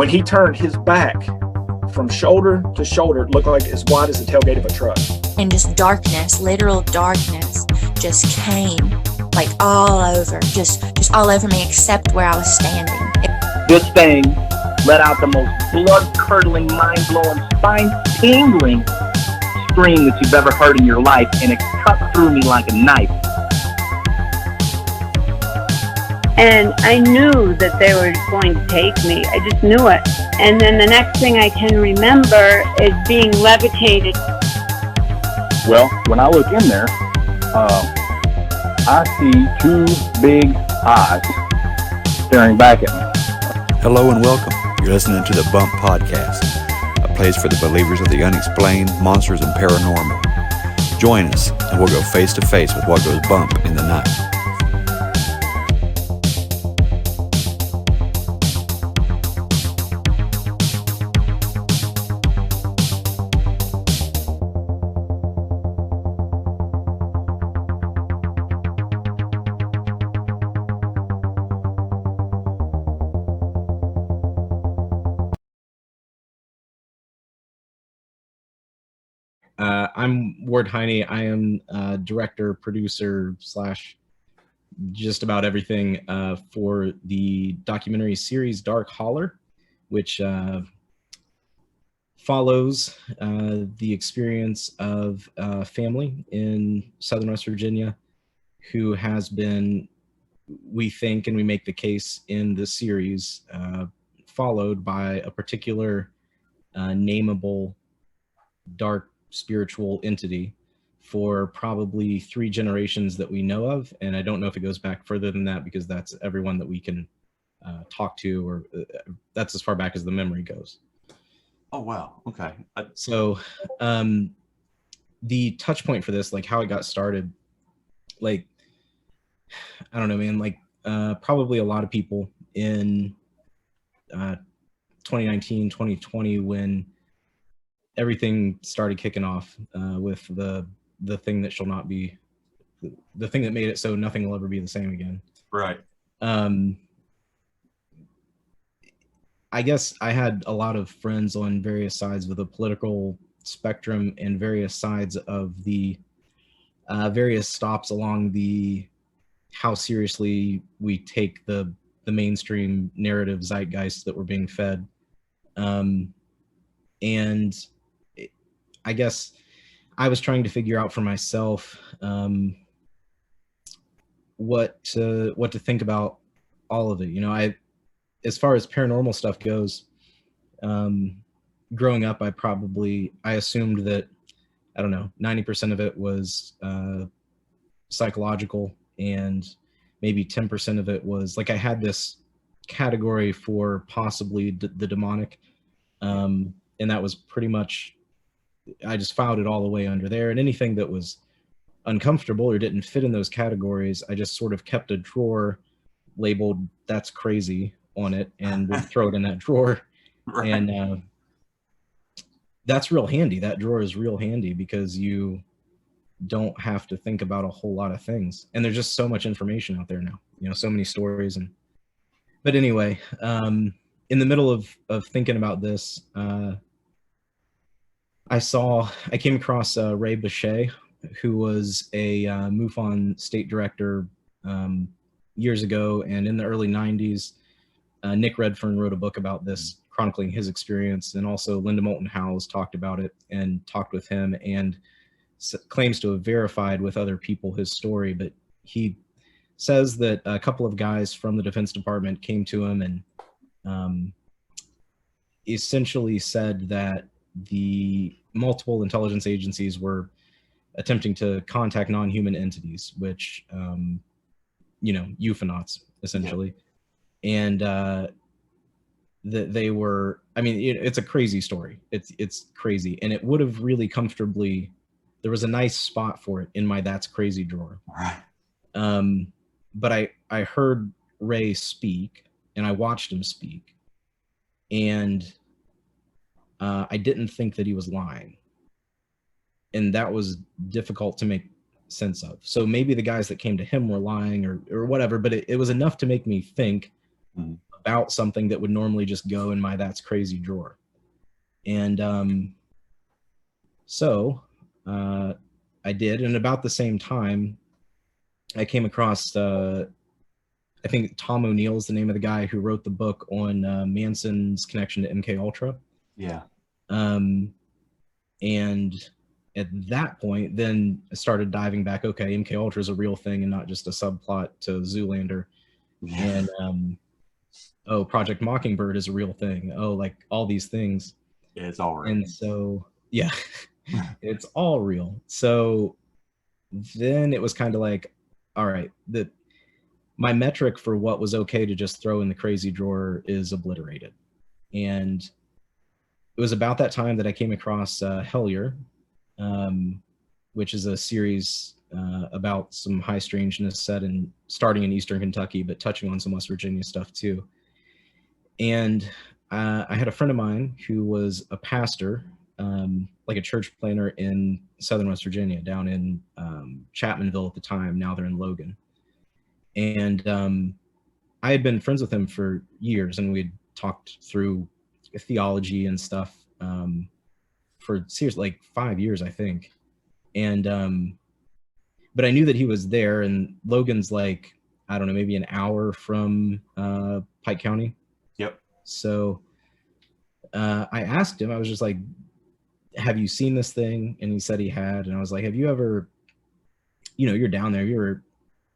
When he turned his back from shoulder to shoulder, it looked like as wide as the tailgate of a truck. And just darkness, literal darkness, just came like all over, just all over me except where I was standing. This thing let out the most blood-curdling, mind-blowing, spine-tingling scream that you've ever heard in your life, and it cut through me like a knife. And I knew that they were going to take me. I just knew it. And then the next thing I can remember is being levitated. Well, when I look in there, I see two big eyes staring back at me. Hello and welcome. You're listening to the Bump Podcast, a place for the believers of the unexplained, monsters, and paranormal. Join us, and we'll go face to face with what goes bump in the night. I'm Ward Hiney. I am director, producer, / just about everything for the documentary series Dark Holler, which follows the experience of a family in Southern West Virginia who has been, we think, and we make the case in the series, followed by a particular nameable dark spiritual entity for probably 3 generations that we know of, and I don't know if it goes back further than that because that's everyone that we can talk to, or that's as far back as the memory goes. Oh wow, okay. So the touch point for this, like how it got started, like I don't know, man, like probably a lot of people in 2019, 2020, when everything started kicking off with the thing that shall not be, the thing that made it so nothing will ever be the same again. Right. I guess I had a lot of friends on various sides of the political spectrum and various sides of the various stops along the how seriously we take the mainstream narrative zeitgeist that we're being fed. And I guess I was trying to figure out for myself what to think about all of it. You know, as far as paranormal stuff goes, growing up, I assumed that, I don't know, 90% of it was psychological, and maybe 10% of it was, like, I had this category for possibly the demonic, and that was pretty much, I just filed it all the way under there, and anything that was uncomfortable or didn't fit in those categories, I just sort of kept a drawer labeled "that's crazy" on it and would throw it in that drawer. Right. And that's real handy. That drawer is real handy because you don't have to think about a whole lot of things, and there's just so much information out there now, you know, so many stories. But anyway, in the middle of thinking about this, I came across Ray Boucher, who was a MUFON state director years ago, and in the early 90s, Nick Redfern wrote a book about this, chronicling his experience, and also Linda Moulton Howes talked about it and talked with him, and claims to have verified with other people his story. But he says that a couple of guys from the Defense Department came to him and essentially said that the multiple intelligence agencies were attempting to contact non-human entities, which, you know, euphonauts, essentially. And that they were, I mean, it's a crazy story. It's crazy. And it would have really comfortably, there was a nice spot for it in my "that's crazy" drawer. Right. But I heard Ray speak, and I watched him speak, and I didn't think that he was lying. And that was difficult to make sense of. So maybe the guys that came to him were lying or whatever, but it was enough to make me think about something that would normally just go in my That's Crazy drawer. And so I did, and about the same time, I came across, I think Tom O'Neill is the name of the guy who wrote the book on Manson's connection to MK Ultra. Yeah. And at that point, then I started diving back. Okay, MK Ultra is a real thing and not just a subplot to Zoolander. Yeah. And oh, Project Mockingbird is a real thing. Oh, like all these things. Yeah, it's all real. And so, yeah, it's all real. So then it was kind of like, all right, my metric for what was okay to just throw in the crazy drawer is obliterated. And it was about that time that I came across Hellier, which is a series about some high strangeness set and starting in Eastern Kentucky, but touching on some West Virginia stuff too. And I had a friend of mine who was a pastor, like a church planner in Southern West Virginia, down in Chapmanville at the time. Now they're in Logan. And I had been friends with him for years, and we'd talked through theology and stuff for seriously like 5 years, I think. And but I knew that he was there, and Logan's like, I don't know, maybe an hour from Pike County. Yep. So I asked him, I was just like, have you seen this thing? And he said he had. And I was like, have you ever, you're down there, have you ever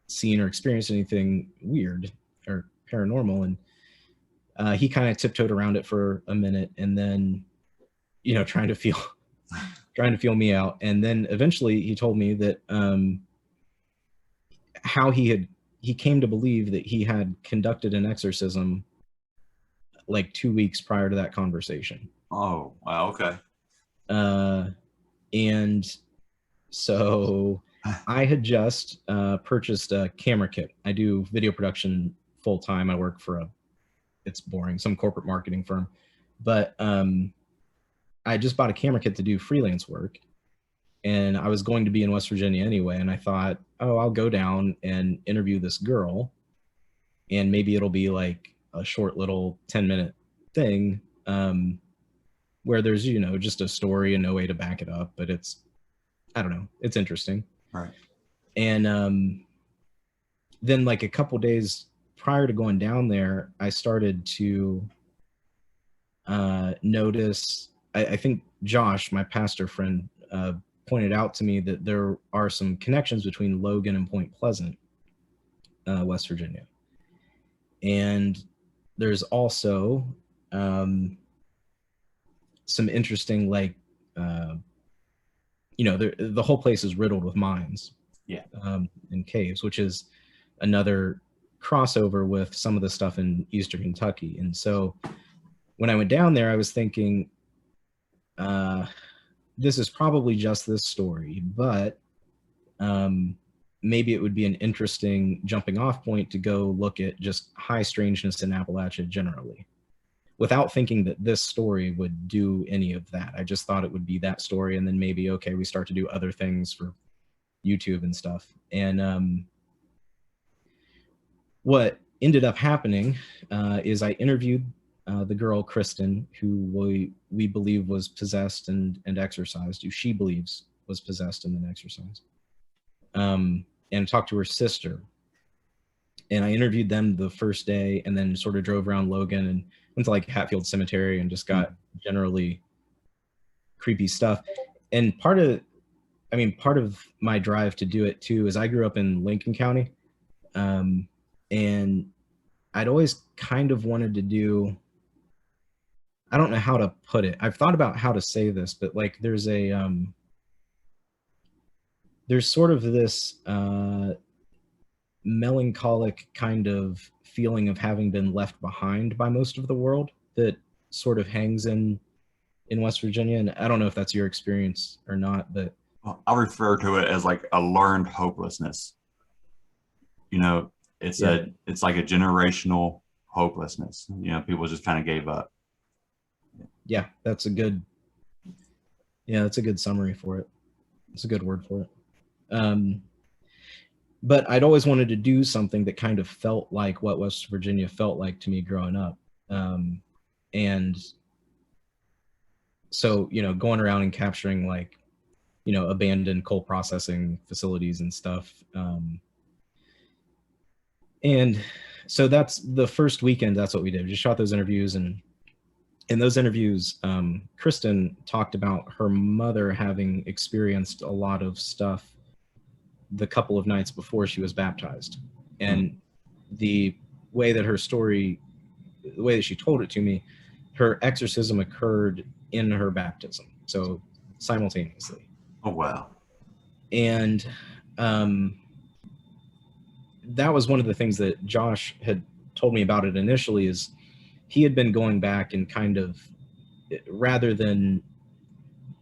seen or experienced anything weird or paranormal? And he kind of tiptoed around it for a minute, and then, trying to feel me out. And then eventually he told me that how he came to believe that he had conducted an exorcism like 2 weeks prior to that conversation. Oh, wow, okay. And so I had just purchased a camera kit. I do video production full time. I work for it's boring, some corporate marketing firm. But I just bought a camera kit to do freelance work. And I was going to be in West Virginia anyway. And I thought, oh, I'll go down and interview this girl. And maybe it'll be like a short little 10-minute thing where there's, just a story and no way to back it up. But it's, I don't know, it's interesting. Right. And then like a couple days prior to going down there, I started to notice, I think Josh, my pastor friend, pointed out to me that there are some connections between Logan and Point Pleasant, West Virginia. And there's also some interesting, like, the whole place is riddled with mines. Yeah. And caves, which is another crossover with some of the stuff in Eastern Kentucky. And so when I went down there, I was thinking, this is probably just this story, but maybe it would be an interesting jumping off point to go look at just high strangeness in Appalachia generally, without thinking that this story would do any of that. I just thought it would be that story, and then maybe, okay, we start to do other things for YouTube and stuff. And what ended up happening is I interviewed the girl, Kristen, who we believe was possessed and exorcised, who she believes was possessed and then exorcised, and talked to her sister. And I interviewed them the first day, and then sort of drove around Logan and went to like Hatfield Cemetery and just got generally creepy stuff. And part of my drive to do it too is I grew up in Lincoln County, and I'd always kind of wanted to do, I don't know how to put it. I've thought about how to say this, but like there's sort of this melancholic kind of feeling of having been left behind by most of the world that sort of hangs in West Virginia. And I don't know if that's your experience or not, but I refer to it as like a learned hopelessness. It's it's like a generational hopelessness. People just kind of gave up. Yeah, that's a good summary for it. It's a good word for it. but I'd always wanted to do something that kind of felt like what West Virginia felt like to me growing up. And so, you know, going around and capturing like, you know, abandoned coal processing facilities and stuff. And so that's the first weekend. That's what we did. We just shot those interviews, and in those interviews, Kristen talked about her mother having experienced a lot of stuff the couple of nights before she was baptized. And the way that her story, the way that she told it to me, her exorcism occurred in her baptism. So simultaneously. Oh, wow. And that was one of the things that Josh had told me about it initially, is he had been going back and kind of, rather than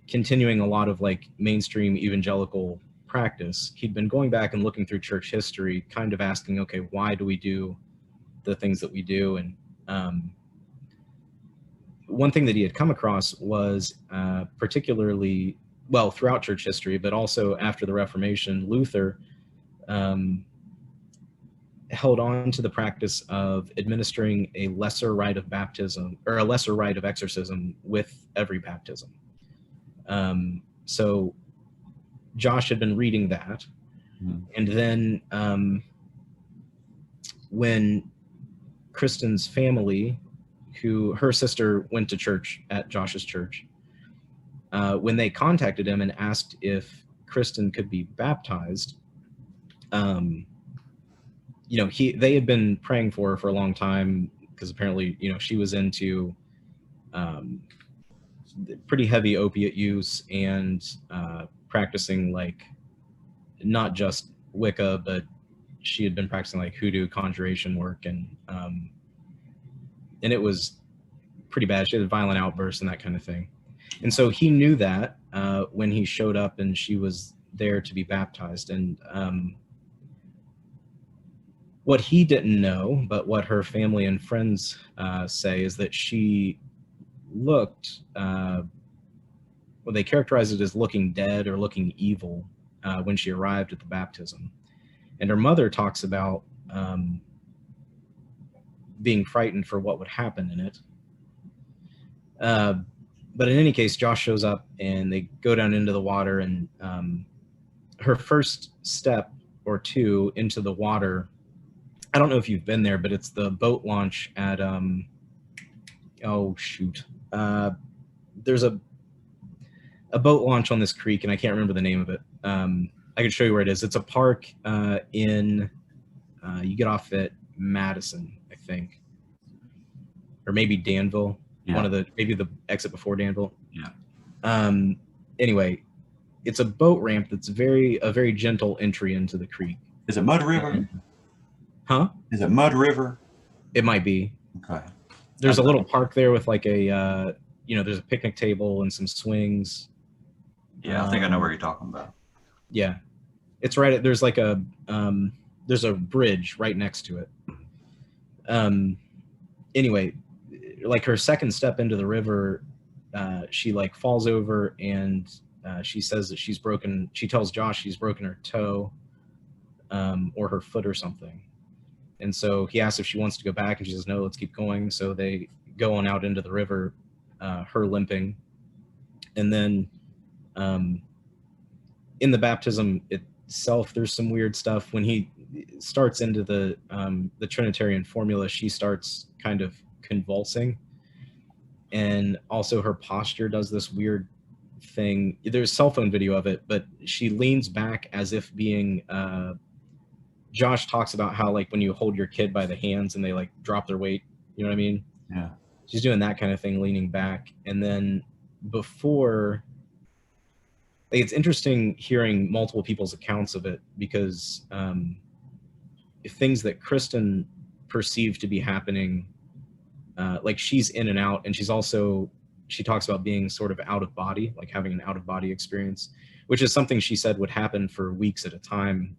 continuing a lot of like mainstream evangelical practice, he'd been going back and looking through church history, kind of asking, okay, why do we do the things that we do? And one thing that he had come across was particularly, well, throughout church history, but also after the Reformation, Luther held on to the practice of administering a lesser rite of baptism, or a lesser rite of exorcism, with every baptism. So Josh had been reading that. And then when Kristen's family, who her sister went to church at Josh's church, when they contacted him and asked if Kristen could be baptized, you know, they had been praying for her for a long time, because apparently, you know, she was into pretty heavy opiate use and practicing like not just Wicca, but she had been practicing like hoodoo conjuration work, and it was pretty bad. She had violent outbursts and that kind of thing. And so he knew that when he showed up and she was there to be baptized. And what he didn't know, but what her family and friends say, is that she looked, well, they characterized it as looking dead or looking evil when she arrived at the baptism. And her mother talks about being frightened for what would happen in it. But in any case, Josh shows up and they go down into the water, and her first step or two into the water, I don't know if you've been there, but it's the boat launch at, oh shoot. There's a boat launch on this creek, and I can't remember the name of it. I can show you where it is. It's a park in, you get off at Madison, I think. Or maybe Danville. Yeah. One of the, maybe the exit before Danville. Yeah. Anyway, it's a boat ramp that's a very gentle entry into the creek. Is it Mud River? Huh? Is it Mud River? It might be. Okay. There's a little park there with like a, you know, there's a picnic table and some swings. Yeah, I think I know where you're talking about. Yeah. It's right at, there's like a, there's a bridge right next to it. Anyway, like her second step into the river, she like falls over, and she says that she's broken, she tells Josh she's broken her toe or her foot or something. And so he asks if she wants to go back, and she says, no, let's keep going. So they go on out into the river, her limping. And then in the baptism itself, there's some weird stuff. When he starts into the Trinitarian formula, she starts kind of convulsing. And also her posture does this weird thing. There's cell phone video of it, but she leans back as if being, Josh talks about how like when you hold your kid by the hands and they like drop their weight, you know what I mean? Yeah. She's doing that kind of thing, leaning back. And then before, like, it's interesting hearing multiple people's accounts of it, because things that Kristen perceived to be happening, like she's in and out, and she's also, she talks about being sort of out of body, like having an out of body experience, which is something she said would happen for weeks at a time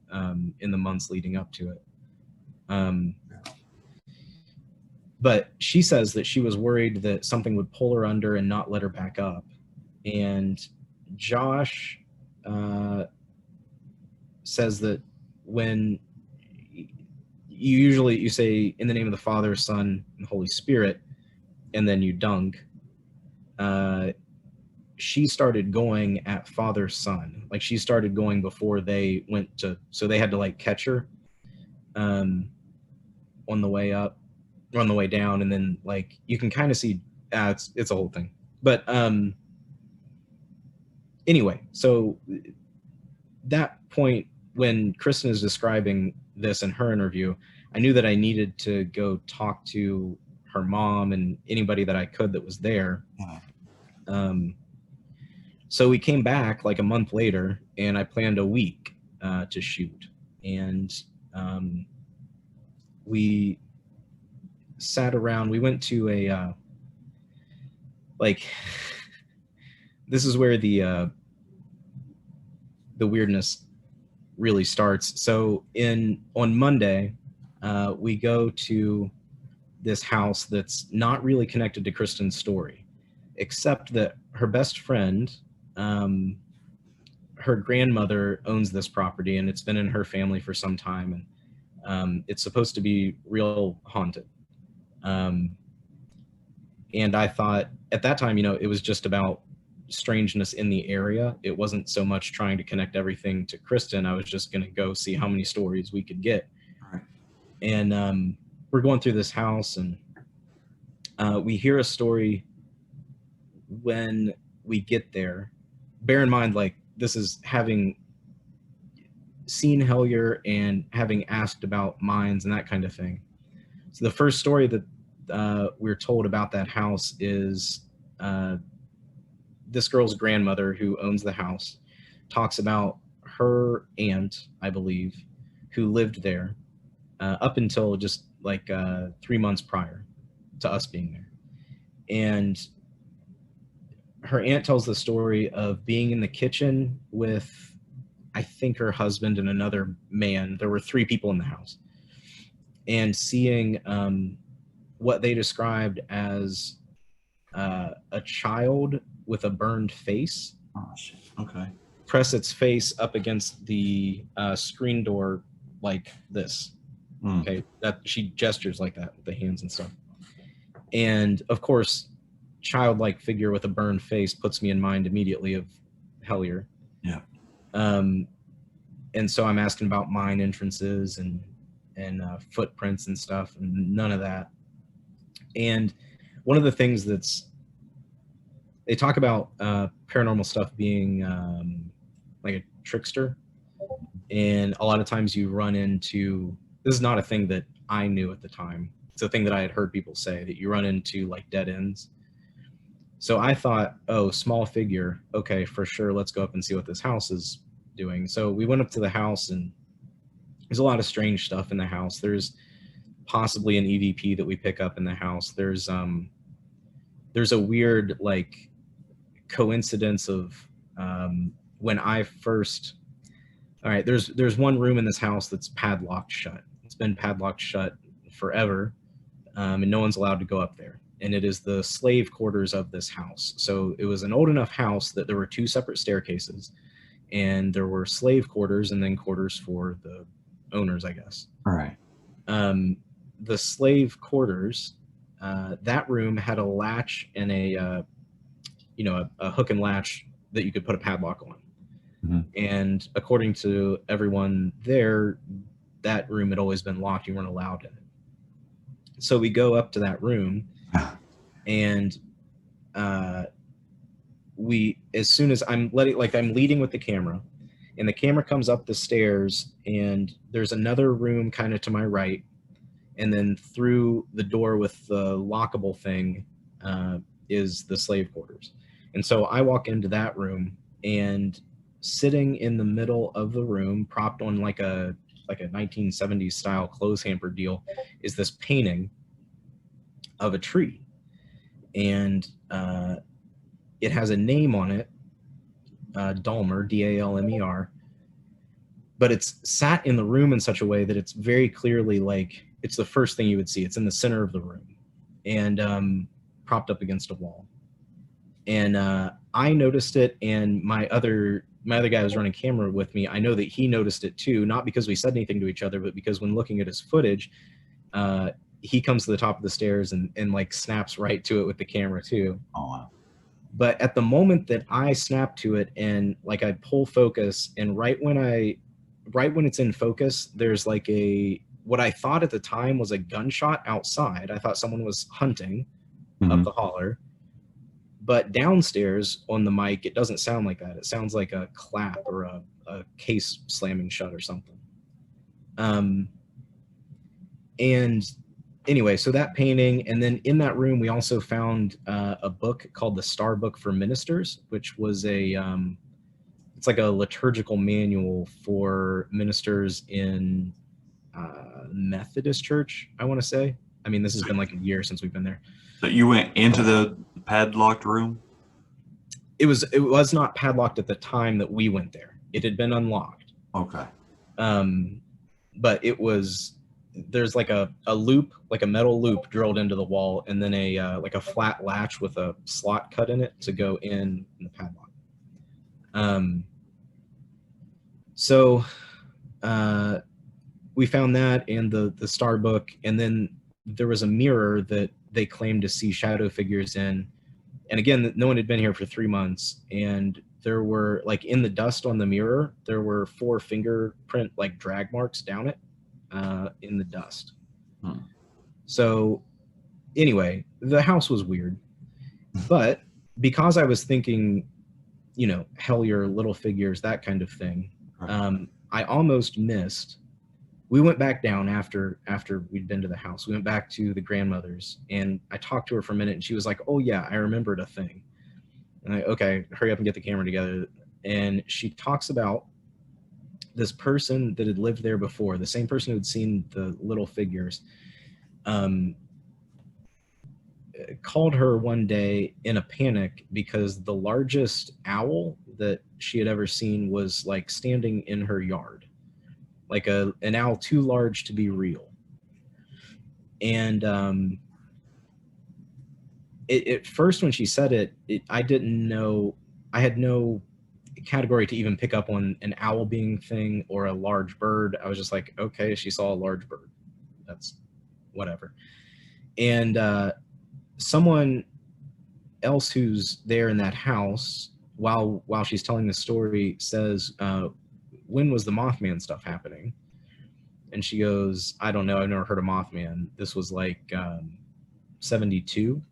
in the months leading up to it. But she says that she was worried that something would pull her under and not let her back up. And Josh says that when you say in the name of the Father, Son, and Holy Spirit, and then you dunk. She started going at Father, Son. Like, she started going before they went to, so they had to like catch her on the way up, or on the way down, and then like you can kind of see it's a whole thing. But anyway, so that point when Kristen is describing this in her interview, I knew that I needed to go talk to her mom and anybody that I could that was there. So we came back like a month later, and I planned a week to shoot. And we sat around. We went to a like this is where the weirdness really starts. So on Monday, we go to this house that's not really connected to Kristen's story, except that her best friend, her grandmother owns this property, and it's been in her family for some time, and it's supposed to be real haunted. And I thought at that time, it was just about strangeness in the area. It wasn't so much trying to connect everything to Kristen. I was just going to go see how many stories we could get. Right. And we're going through this house, and we hear a story when we get there. Bear in mind, like, this is having seen Hellier and having asked about mines and that kind of thing. So the first story that we're told about that house is this girl's grandmother, who owns the house, talks about her aunt, I believe, who lived there up until just like 3 months prior to us being there. And her aunt tells the story of being in the kitchen with, I think, her husband and another man. There were 3 people in the house, and seeing what they described as a child with a burned face. Oh, shit. Okay. Press its face up against the screen door like this. Okay, that she gestures like that with the hands and stuff. And of course, childlike figure with a burned face puts me in mind immediately of Hellier. Yeah. And so I'm asking about mine entrances and footprints and stuff, and none of that. And one of the things they talk about paranormal stuff being like a trickster, and a lot of times you run into, this is not a thing that I knew at the time, it's a thing that I had heard people say, that you run into like dead ends. So I thought, oh, small figure, okay, for sure, let's go up and see what this house is doing. So we went up to the house, and there's a lot of strange stuff in the house. There's possibly an EVP that we pick up in the house. There's a weird like coincidence of when I first, all right, there's one room in this house that's padlocked shut. It's been padlocked shut forever, and no one's allowed to go up there. And it is the slave quarters of this house. So it was an old enough house that there were 2 separate staircases, and there were slave quarters and then quarters for the owners, I guess. All right. The slave quarters, that room had a latch and a hook and latch that you could put a padlock on. Mm-hmm. And according to everyone there, that room had always been locked. You weren't allowed in it. So we go up to that room, and as soon as I'm leading with the camera, and the camera comes up the stairs, and there's another room kind of to my right, and then through the door with the lockable thing is the slave quarters. And so I walk into that room, and sitting in the middle of the room, propped on like a 1970s style clothes hamper deal, is this painting of a tree. And it has a name on it, Dalmer, D-A-L-M-E-R, but it's sat in the room in such a way that it's very clearly like it's the first thing you would see. It's in the center of the room, and propped up against a wall. And I noticed it, and my other my other guy who was running camera with me, I know that he noticed it too, not because we said anything to each other, but because when looking at his footage, he comes to the top of the stairs and like snaps right to it with the camera too. Oh, wow. But at the moment that I snap to it and like I pull focus, and right when it's in focus, there's like what I thought at the time was a gunshot outside. I thought someone was hunting up the holler. But downstairs on the mic, it doesn't sound like that. It sounds like a clap or a case slamming shut or something. And anyway, so that painting, and then in that room, we also found a book called the Star Book for Ministers, which was it's like a liturgical manual for ministers in Methodist Church, I want to say. I mean, this has been like a year since we've been there. So you went into the padlocked room? It was not padlocked at the time that we went there. It had been unlocked. Okay. But there's like a loop, like a metal loop drilled into the wall, and then like a flat latch with a slot cut in it to go in the padlock. So we found that and the star book, and then there was a mirror that they claimed to see shadow figures in. And again, no one had been here for 3 months, and there were, like, in the dust on the mirror, there were 4 fingerprint like drag marks down it in the dust. So anyway, the house was weird, but because I was thinking, you know, Hellier, little figures, that kind of thing, I almost missed. We went back down after we'd been to the house. We went back to the grandmother's, and I talked to her for a minute, and she was like, "Oh yeah, I remembered a thing." And okay, hurry up and get the camera together. And she talks about this person that had lived there before, the same person who had seen the little figures, called her one day in a panic because the largest owl that she had ever seen was like standing in her yard. Like an owl too large to be real. And at first when she said it, I didn't know, I had no category to even pick up on an owl being thing or a large bird. I was just like, okay, she saw a large bird. That's whatever. And someone else who's there in that house, while she's telling the story, says, when was the Mothman stuff happening? And she goes, I don't know, I've never heard of Mothman. This was like 72.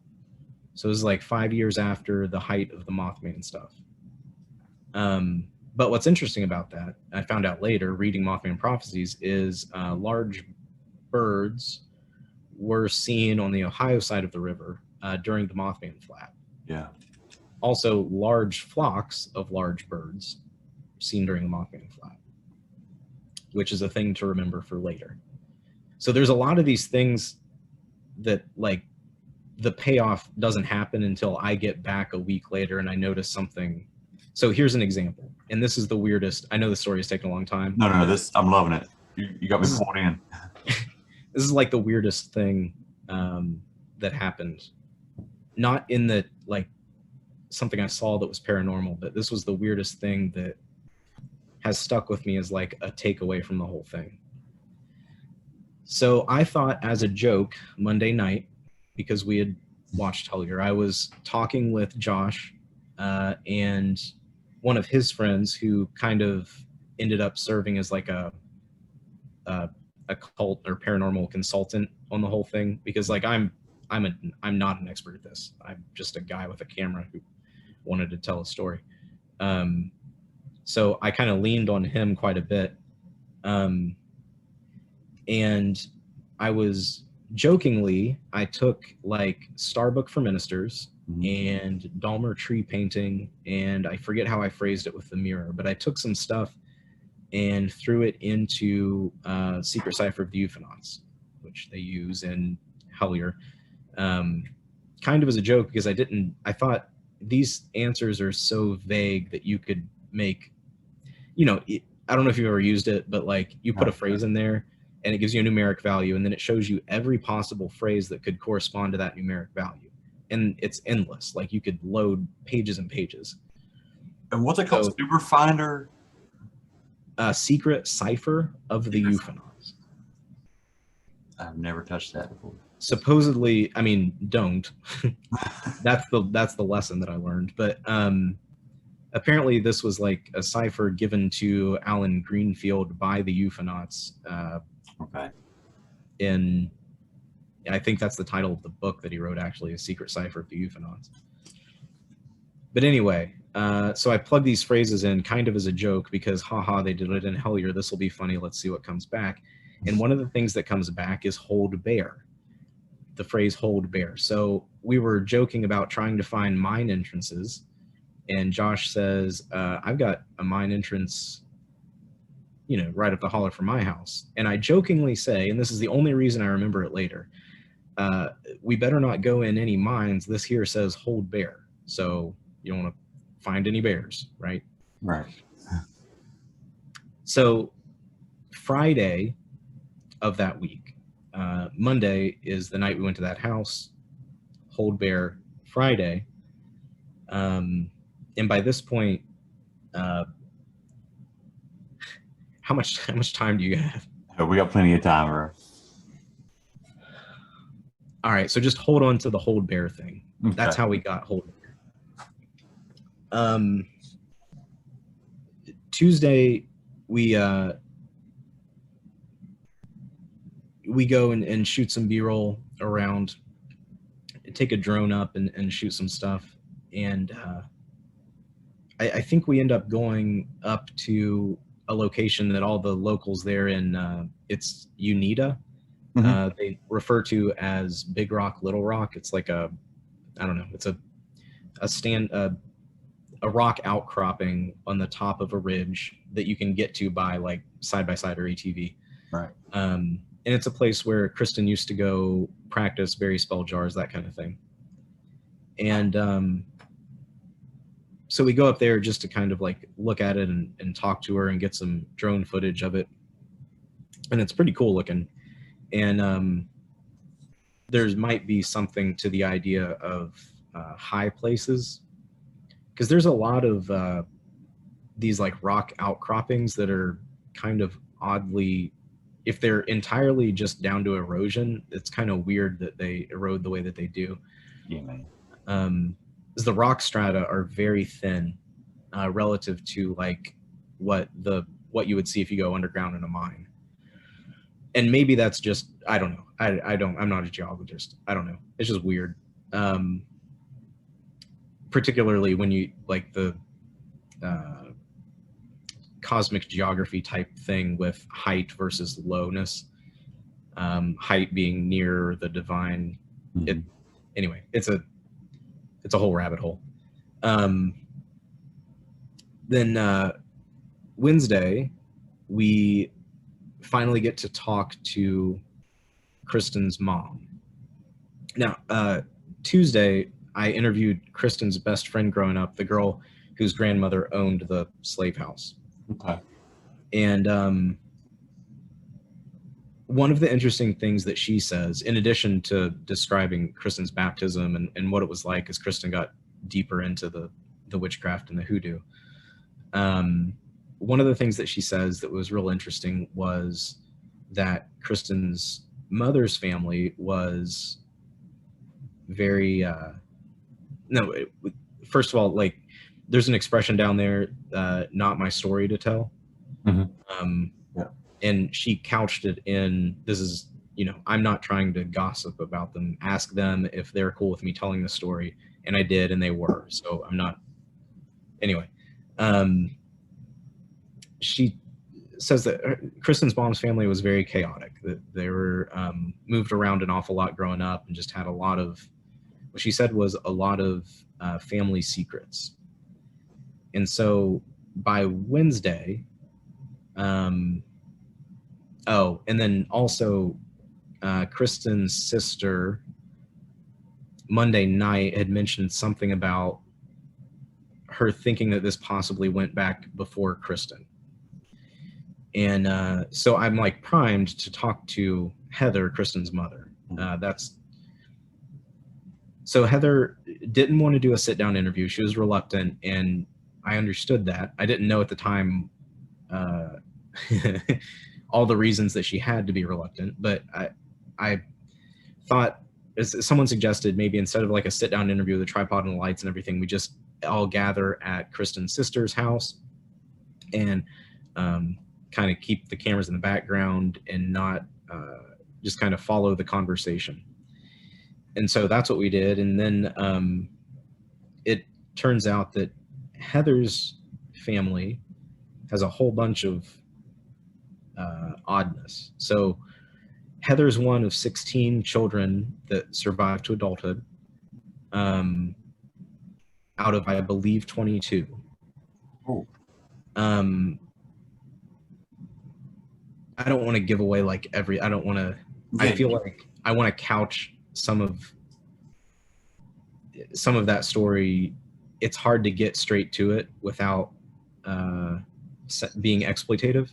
So it was like 5 years after the height of the Mothman stuff. But what's interesting about that, I found out later, reading Mothman prophecies, is large birds were seen on the Ohio side of the river during the Mothman flat. Yeah. Also, large flocks of large birds seen during the Mothman flat, which is a thing to remember for later. So there's a lot of these things that, like, the payoff doesn't happen until I get back a week later and I notice something. So here's an example, and this is the weirdest. I know the story has taken a long time. No, I'm loving it. You got me pulled in. This is like the weirdest thing that happened. Not in the, like, something I saw that was paranormal, but this was the weirdest thing that has stuck with me as like a takeaway from the whole thing. So I thought, as a joke, Monday night, because we had watched Hellier, I was talking with Josh and one of his friends who kind of ended up serving as like a cult or paranormal consultant on the whole thing, because like I'm not an expert at this. I'm just a guy with a camera who wanted to tell a story. So I kind of leaned on him quite a bit. And I was jokingly, I took like Star Book for Ministers and Dahmer tree painting, and I forget how I phrased it with the mirror, but I took some stuff and threw it into Secret Cipher of the Euphonauts, which they use in Hellier, kind of as a joke, because I thought these answers are so vague that you could make, you know, I don't know if you've ever used it, but like you put a phrase in there and it gives you a numeric value, and then it shows you every possible phrase that could correspond to that numeric value. And it's endless. Like you could load pages and pages. And what's it called? So- Super Finder? Secret Cipher of the Euphonauts. I've never touched that before. Supposedly, I mean, don't. That's the lesson that I learned. But apparently, this was like a cipher given to Alan Greenfield by the Euphonauts. Okay. I think that's the title of the book that he wrote, actually, A Secret Cipher of the Euphonauts. But anyway, so I plug these phrases in kind of as a joke because, haha, they did it in Hellier. This will be funny. Let's see what comes back. And one of the things that comes back is hold bear. The phrase hold bear. So we were joking about trying to find mine entrances. And Josh says, I've got a mine entrance, right up the holler from my house. And I jokingly say, and this is the only reason I remember it later, we better not go in any mines. This here says hold bear. So you don't want to find any bears, right? Right. So Friday of that week, Monday is the night we went to that house, hold bear Friday. And by this point, how much time do you have? We got plenty of time, bro. All right, so just hold on to the hold bear thing. Okay. That's how we got hold bear. Tuesday, we go and shoot some B-roll around, take a drone up and shoot some stuff. And I think we end up going up to a location that all the locals there in, it's Unita. Mhm. They refer to as Big Rock, Little Rock. It's like I don't know, it's a rock outcropping on the top of a ridge that you can get to by like side-by-side or ATV. Right. And it's a place where Kristen used to go practice, bury spell jars, that kind of thing. And so we go up there just to kind of like look at it and talk to her and get some drone footage of it. And it's pretty cool looking. And there might be something to the idea of high places, because there's a lot of these like rock outcroppings that are kind of oddly, if they're entirely just down to erosion, it's kind of weird that they erode the way that they do. Yeah, man. Because the rock strata are very thin relative to like what you would see if you go underground in a mine. And maybe that's just, I don't know. I'm not a geologist. I don't know. It's just weird. Particularly when you like the cosmic geography type thing with height versus lowness. Height being near the divine. Mm-hmm. Anyway, it's a whole rabbit hole. Then Wednesday, we finally get to talk to Kristen's mom. Now, Tuesday, I interviewed Kristen's best friend growing up, the girl whose grandmother owned the slave house. Okay. And one of the interesting things that she says, in addition to describing Kristen's baptism and what it was like as Kristen got deeper into the witchcraft and the hoodoo, one of the things that she says that was real interesting was that Kristen's mother's family was very, first of all, like, there's an expression down there, not my story to tell. Mm-hmm. Yeah. And she couched it in, this is, I'm not trying to gossip about them. Ask them if they're cool with me telling the story. And I did, and they were. So I'm not, anyway. She says that Kristen's mom's family was very chaotic, that they were moved around an awful lot growing up and just had a lot of, what she said was a lot of family secrets. And so by Wednesday, and then also Kristen's sister Monday night had mentioned something about her thinking that this possibly went back before Kristen. And so I'm like primed to talk to Heather, Kristen's mother. So Heather didn't want to do a sit-down interview. She was reluctant, and I understood that. I didn't know at the time all the reasons that she had to be reluctant, but I thought, as someone suggested, maybe instead of like a sit-down interview with a tripod and the lights and everything, we just all gather at Kristen's sister's house and kind of keep the cameras in the background and not just kind of follow the conversation. And so that's what we did. And then it turns out that Heather's family has a whole bunch of oddness. So Heather's one of 16 children that survived to adulthood, out of, I believe, 22. Oh. I don't want to give away like I don't want to, I feel like I want to couch some of that story. It's hard to get straight to it without being exploitative.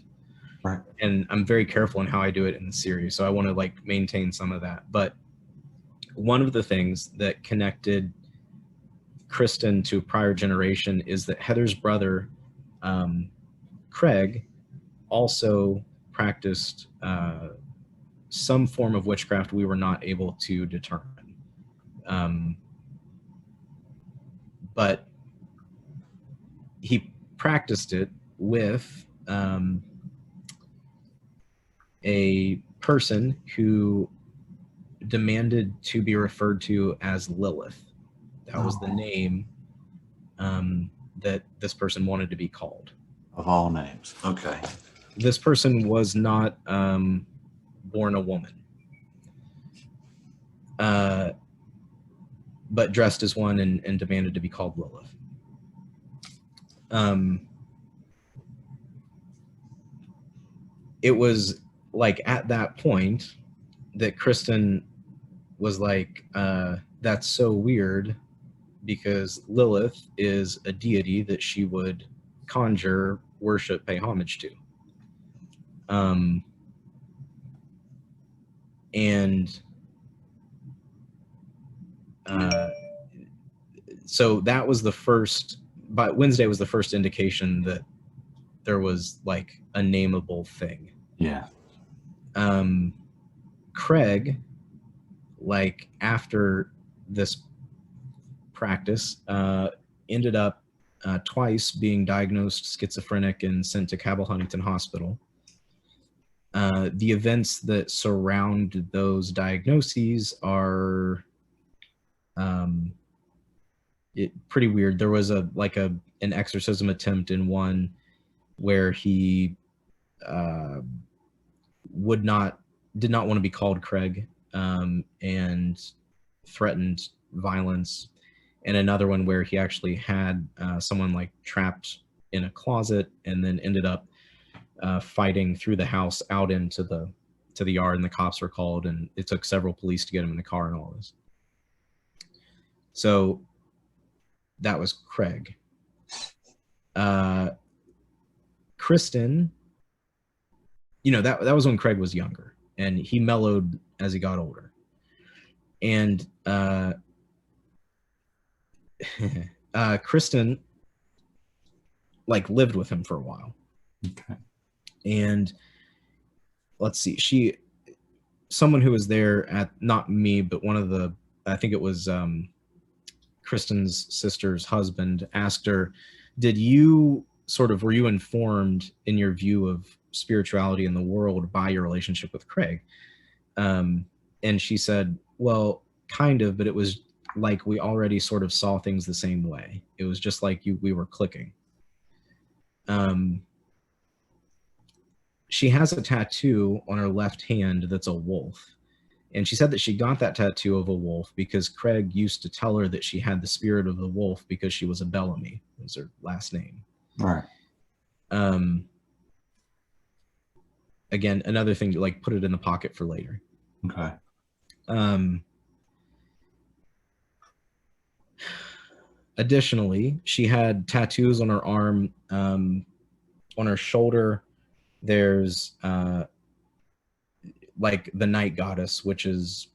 Right. And I'm very careful in how I do it in the series, so I want to like maintain some of that. But one of the things that connected Kristen to a prior generation is that Heather's brother, Craig, also practiced some form of witchcraft we were not able to determine. But he practiced it with a person who demanded to be referred to as Lilith. That was the name that this person wanted to be called. Of all names. Okay. This person was not born a woman, but dressed as one and demanded to be called Lilith. It was like at that point that Kristen was like, that's so weird, because Lilith is a deity that she would conjure, worship, pay homage to. So that was the first, but Wednesday was the first indication that there was like a nameable thing. Yeah. Craig, like after this practice, ended up twice being diagnosed schizophrenic and sent to Cabell Huntington Hospital. The events that surround those diagnoses are pretty weird. There was an exorcism attempt in one where he did not want to be called Craig, and threatened violence, and another one where he actually had someone like trapped in a closet and then ended up fighting through the house out into the yard, and the cops were called, and it took several police to get him in the car and all this. So that was Craig. Kristen, that was when Craig was younger, and he mellowed as he got older. And Kristen like lived with him for a while. Okay. And let's see, someone who was there at, not me, but one of the, I think it was Kristen's sister's husband, asked her, were you informed in your view of spirituality in the world by your relationship with Craig? And she said, well, kind of, but it was like we already sort of saw things the same way. It was just like we were clicking. She has a tattoo on her left hand that's a wolf. And she said that she got that tattoo of a wolf because Craig used to tell her that she had the spirit of the wolf because she was a Bellamy, was her last name. Right. Again, another thing to like put it in the pocket for later. Okay. Additionally, she had tattoos on her arm, on her shoulder. There's like the night goddess, which is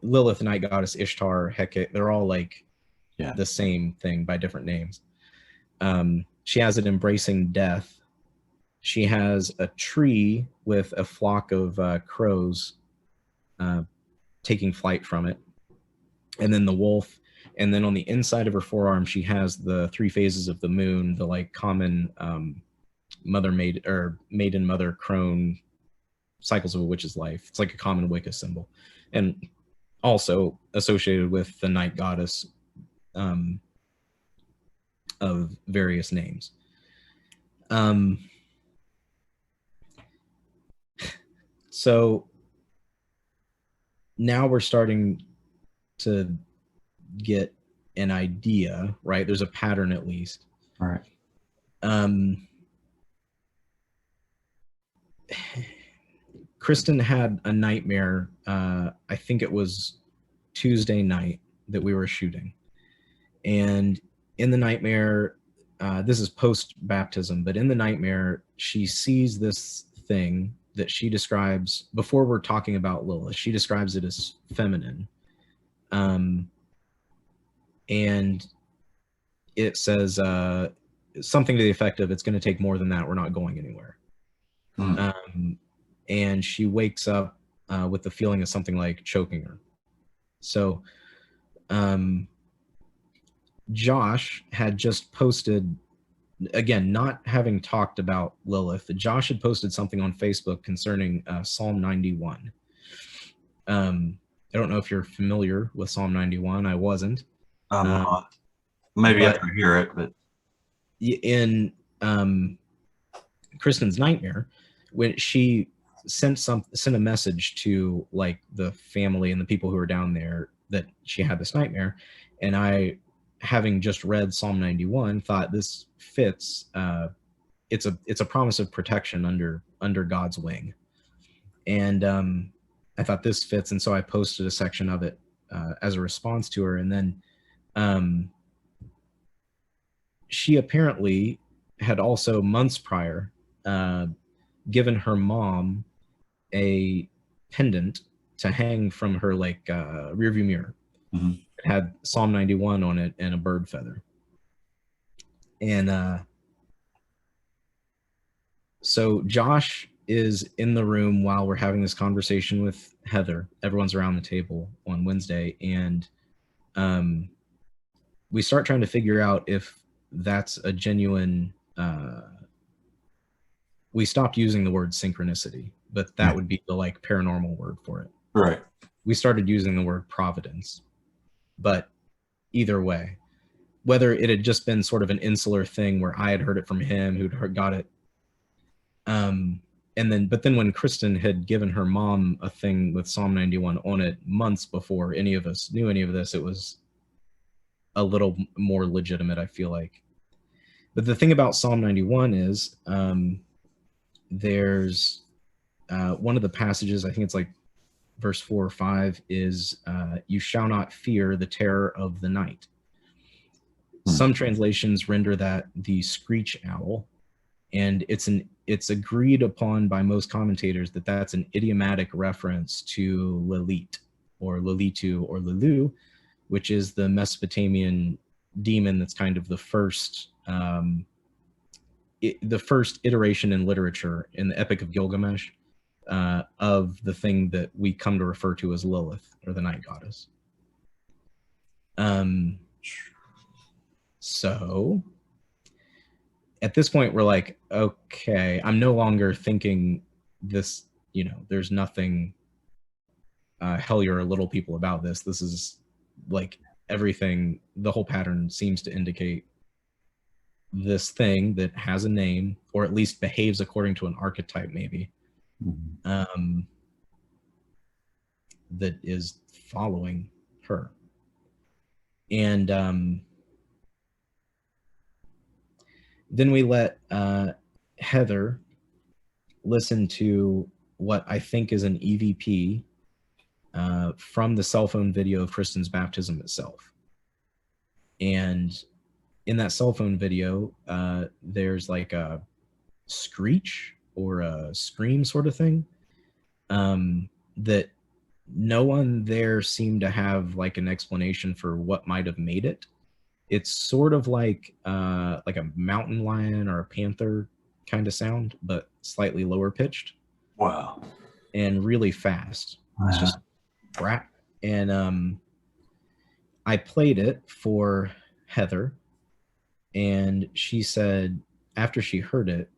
Lilith, night goddess, Ishtar, Hecate. They're all like Yeah. the same thing by different names. She has it embracing death. She has a tree with a flock of crows taking flight from it, and then the wolf. And then on the inside of her forearm, she has the 3 phases of the moon, the like common maiden, mother, crone cycles of a witch's life. It's like a common Wicca symbol, and also associated with the night goddess of various names. So now we're starting to get an idea, right? There's a pattern at least. All right. Kristen had a nightmare. I think it was Tuesday night that we were shooting. And in the nightmare, this is post-baptism, but in the nightmare, she sees this thing that she describes, before we're talking about Lilith, she describes it as feminine. And it says something to the effect of, it's going to take more than that, we're not going anywhere. And she wakes up with the feeling of something like choking her. So Josh had just posted, again, not having talked about Lilith, Josh had posted something on Facebook concerning Psalm 91. I don't know if you're familiar with Psalm 91. I wasn't. I'm not. Maybe after I hear it, but in Kristen's nightmare, when she sent a message to like the family and the people who were down there that she had this nightmare, and I, having just read Psalm 91, thought this fits. It's a promise of protection under God's wing, and I thought this fits, and so I posted a section of it as a response to her. And then she apparently had also months prior given her mom a pendant to hang from her like rearview mirror. Mm-hmm. It had Psalm 91 on it and a bird feather. And so Josh is in the room while we're having this conversation with Heather. Everyone's around the table on Wednesday, and we start trying to figure out if that's a genuine. We stopped using the word synchronicity, but that would be the like paranormal word for it. right. We started using the word providence, but either way, whether it had just been sort of an insular thing where I had heard it from him, who'd got it. But then when Kristen had given her mom a thing with Psalm 91 on it months before any of us knew any of this, it was a little more legitimate, I feel like. But the thing about Psalm 91 is there's one of the passages, I think it's like verse 4 or 5, is you shall not fear the terror of the night. Some translations render that the screech owl, and it's agreed upon by most commentators that that's an idiomatic reference to Lilith or Lilitu or Lilu, which is the Mesopotamian demon that's kind of the first iteration in literature in the Epic of Gilgamesh of the thing that we come to refer to as Lilith, or the night goddess. So at this point, we're like, okay, I'm no longer thinking this, there's nothing Hellier or little people about this. This is like everything, the whole pattern seems to indicate this thing that has a name, or at least behaves according to an archetype, maybe, that is following her. And then we let Heather listen to what I think is an EVP from the cell phone video of Kristen's baptism itself. And in that cell phone video, there's like a screech or a scream sort of thing that no one there seemed to have like an explanation for what might have made it. It's sort of like a mountain lion or a panther kind of sound, but slightly lower pitched. Wow. And really fast. It's just rap. And I played it for Heather, and she said after she heard it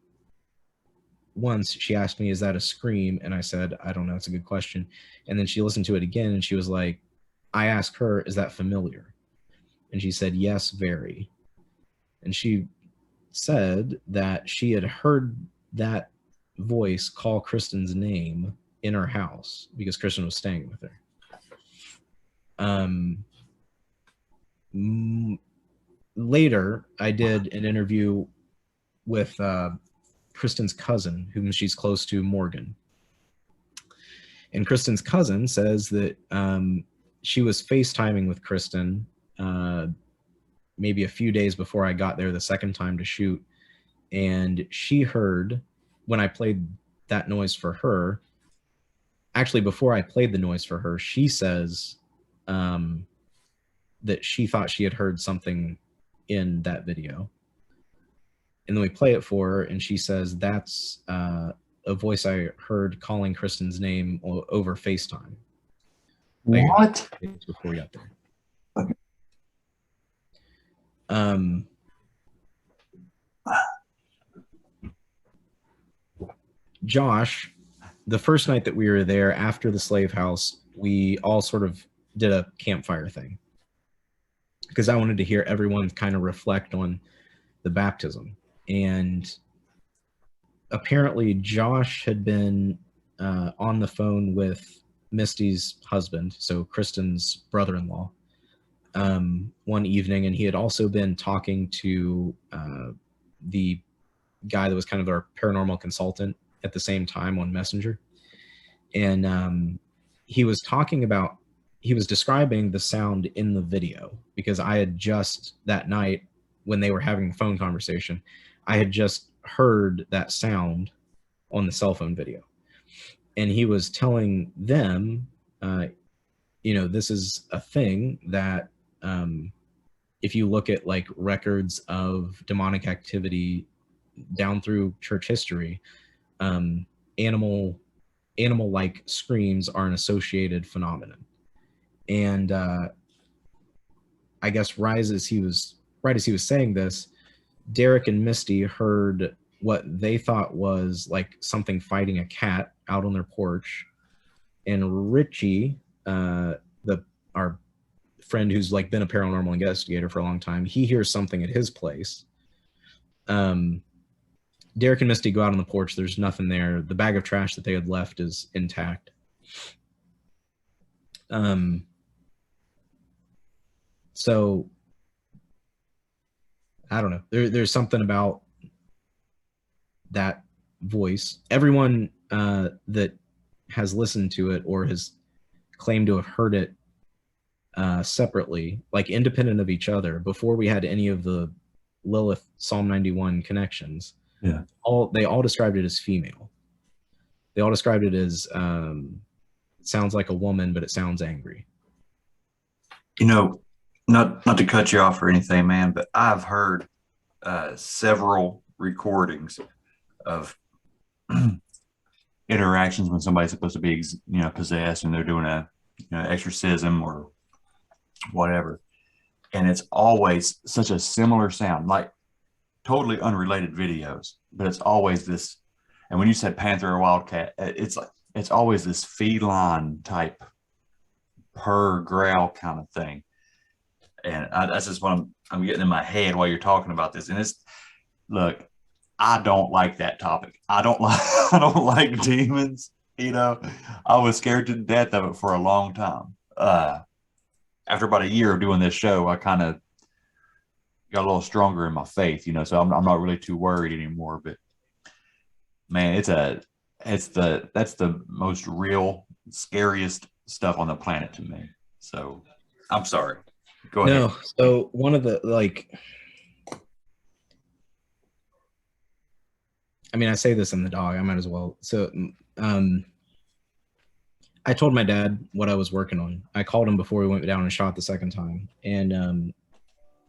once, she asked me, "Is that a scream?" And I said, "I don't know. It's a good question." And then she listened to it again, and she was like, I asked her, "Is that familiar?" And she said, "Yes, very." And she said that she had heard that voice call Kristen's name in her house because Kristen was staying with her. Later, I did an interview with Kristen's cousin, whom she's close to, Morgan. And Kristen's cousin says that she was FaceTiming with Kristen maybe a few days before I got there the second time to shoot. And she heard, when I played that noise for her, actually before I played the noise for her, she says that she thought she had heard something in that video. And then we play it for her, and she says that's a voice I heard calling Kristen's name over FaceTime. What? Before we got there. Okay. Josh, the first night that we were there after the slave house, we all sort of did a campfire thing because I wanted to hear everyone kind of reflect on the baptism. And apparently Josh had been on the phone with Misty's husband, so Kristen's brother-in-law, one evening, and he had also been talking to the guy that was kind of our paranormal consultant at the same time on Messenger. And he was describing the sound in the video because I had just that night when they were having the phone conversation, I had just heard that sound on the cell phone video. And he was telling them, this is a thing that if you look at like records of demonic activity down through church history, animal-like screams are an associated phenomenon. And I guess right as he was saying this, Derek and Misty heard what they thought was like something fighting a cat out on their porch. And Richie, our friend who's like been a paranormal investigator for a long time, he hears something at his place. Derek and Misty go out on the porch. There's nothing there. The bag of trash that they had left is intact. So I don't know. There's something about that voice. Everyone that has listened to it or has claimed to have heard it separately, like independent of each other, before we had any of the Lilith Psalm 91 connections, they all described it as female. They all described it as sounds like a woman, but it sounds angry. Not to cut you off or anything, man, but I've heard several recordings of interactions when somebody's supposed to be, possessed and they're doing a, exorcism or whatever. And it's always such a similar sound, like totally unrelated videos, but it's always this. And when you said panther or wildcat, it's always this feline type purr growl kind of thing. And that's just what I'm getting in my head while you're talking about this. And look, I don't like that topic. I don't like demons. I was scared to death of it for a long time. After about a year of doing this show, I kind of got a little stronger in my faith, so I'm not really too worried anymore. But man, that's the most real, scariest stuff on the planet to me. So I'm sorry. Go ahead. No, so one of the I say this in the dog, I might as well. So I told my dad what I was working on. I called him before we went down and shot the second time. And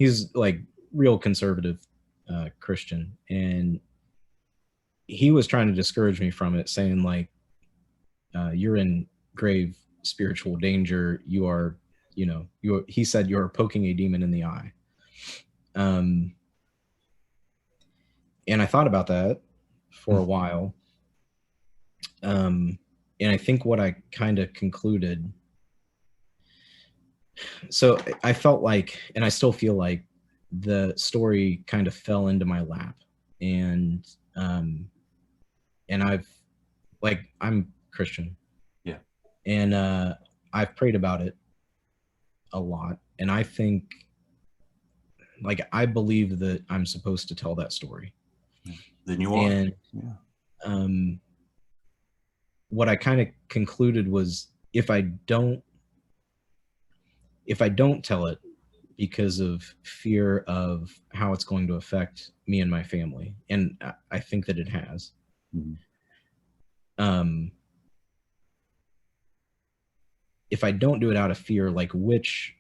he's like real conservative Christian, and he was trying to discourage me from it, saying like, you're in grave spiritual danger. You are, he said you're poking a demon in the eye. And I thought about that for a while. And I think what I kind of concluded, so I felt like, and I still feel like, the story kind of fell into my lap, and I'm Christian. Yeah. And I've prayed about it a lot, and I think, like, I believe that I'm supposed to tell that story. Then you are. And what I kind of concluded was, if I don't tell it because of fear of how it's going to affect me and my family, and I think that it has. Mm-hmm. If I don't do it out of fear, like, which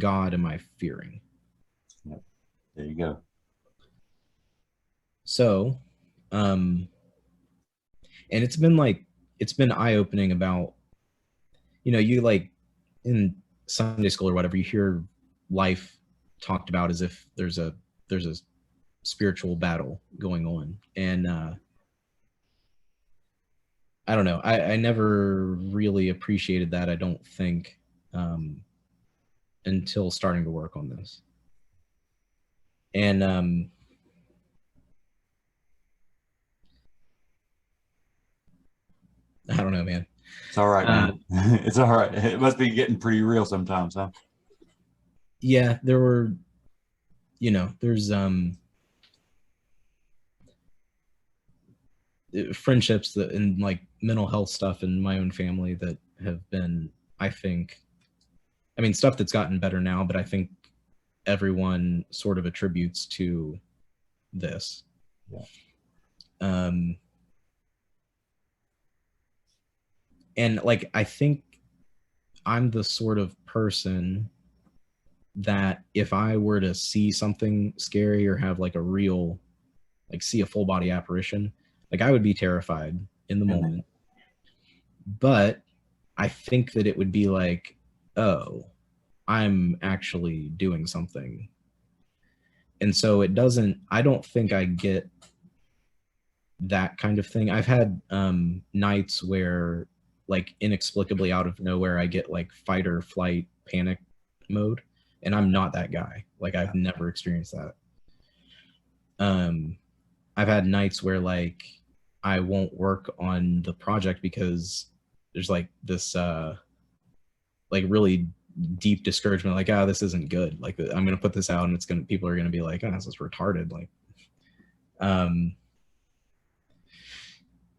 God am I fearing? Yep. There you go. So, and it's been eye-opening about, you like in Sunday school or whatever, you hear life talked about as if there's a spiritual battle going on. And I don't know. I never really appreciated that, I don't think, until starting to work on this. And I don't know, man. It's all right, man. It's all right. It must be getting pretty real sometimes, huh? Yeah, there were, there's friendships that, and like mental health stuff in my own family that have been, I think, stuff that's gotten better now, but I think everyone sort of attributes to this. Yeah. And like, I think I'm the sort of person that if I were to see something scary or have like a real, like see a full body apparition, like I would be terrified in the moment. But I think that it would be like, oh, I'm actually doing something. And so I don't think I get that kind of thing. I've had nights where, like, inexplicably out of nowhere, I get like fight or flight panic mode, and I'm not that guy. Like, I've never experienced that. I've had nights where like I won't work on the project because there's like this like really deep discouragement, like, this isn't good. Like, I'm gonna put this out and people are gonna be like, this is retarded. Like,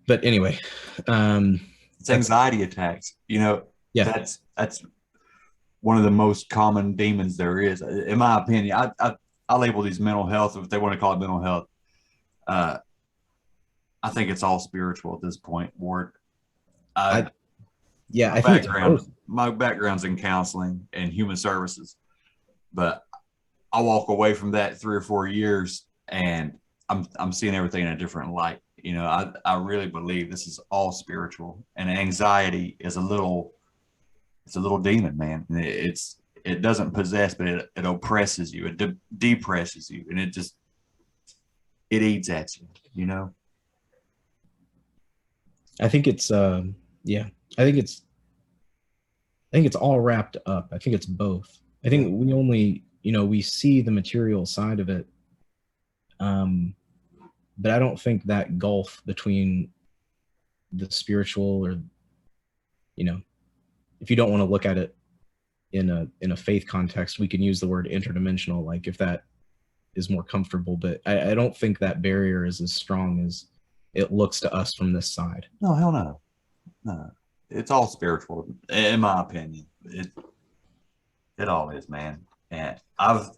but anyway, it's anxiety attacks. Yeah, that's one of the most common demons there is, in my opinion. I label these mental health, if they want to call it mental health. I think it's all spiritual at this point, Ward. I think it's both. My background's in counseling and human services, but I walk away from that 3 or 4 years and I'm seeing everything in a different light. I really believe this is all spiritual, and anxiety is a little demon, man. It doesn't possess, but it oppresses you. It depresses you, and it eats at you. I think it's I think it's all wrapped up. I think it's both. I think we only, we see the material side of it. But I don't think that gulf between the spiritual, or, if you don't want to look at it in a faith context, we can use the word interdimensional, like, if that is more comfortable. But I don't think that barrier is as strong as it looks to us from this side. No, hell no. No. It's all spiritual, in my opinion. It all is, man. And I've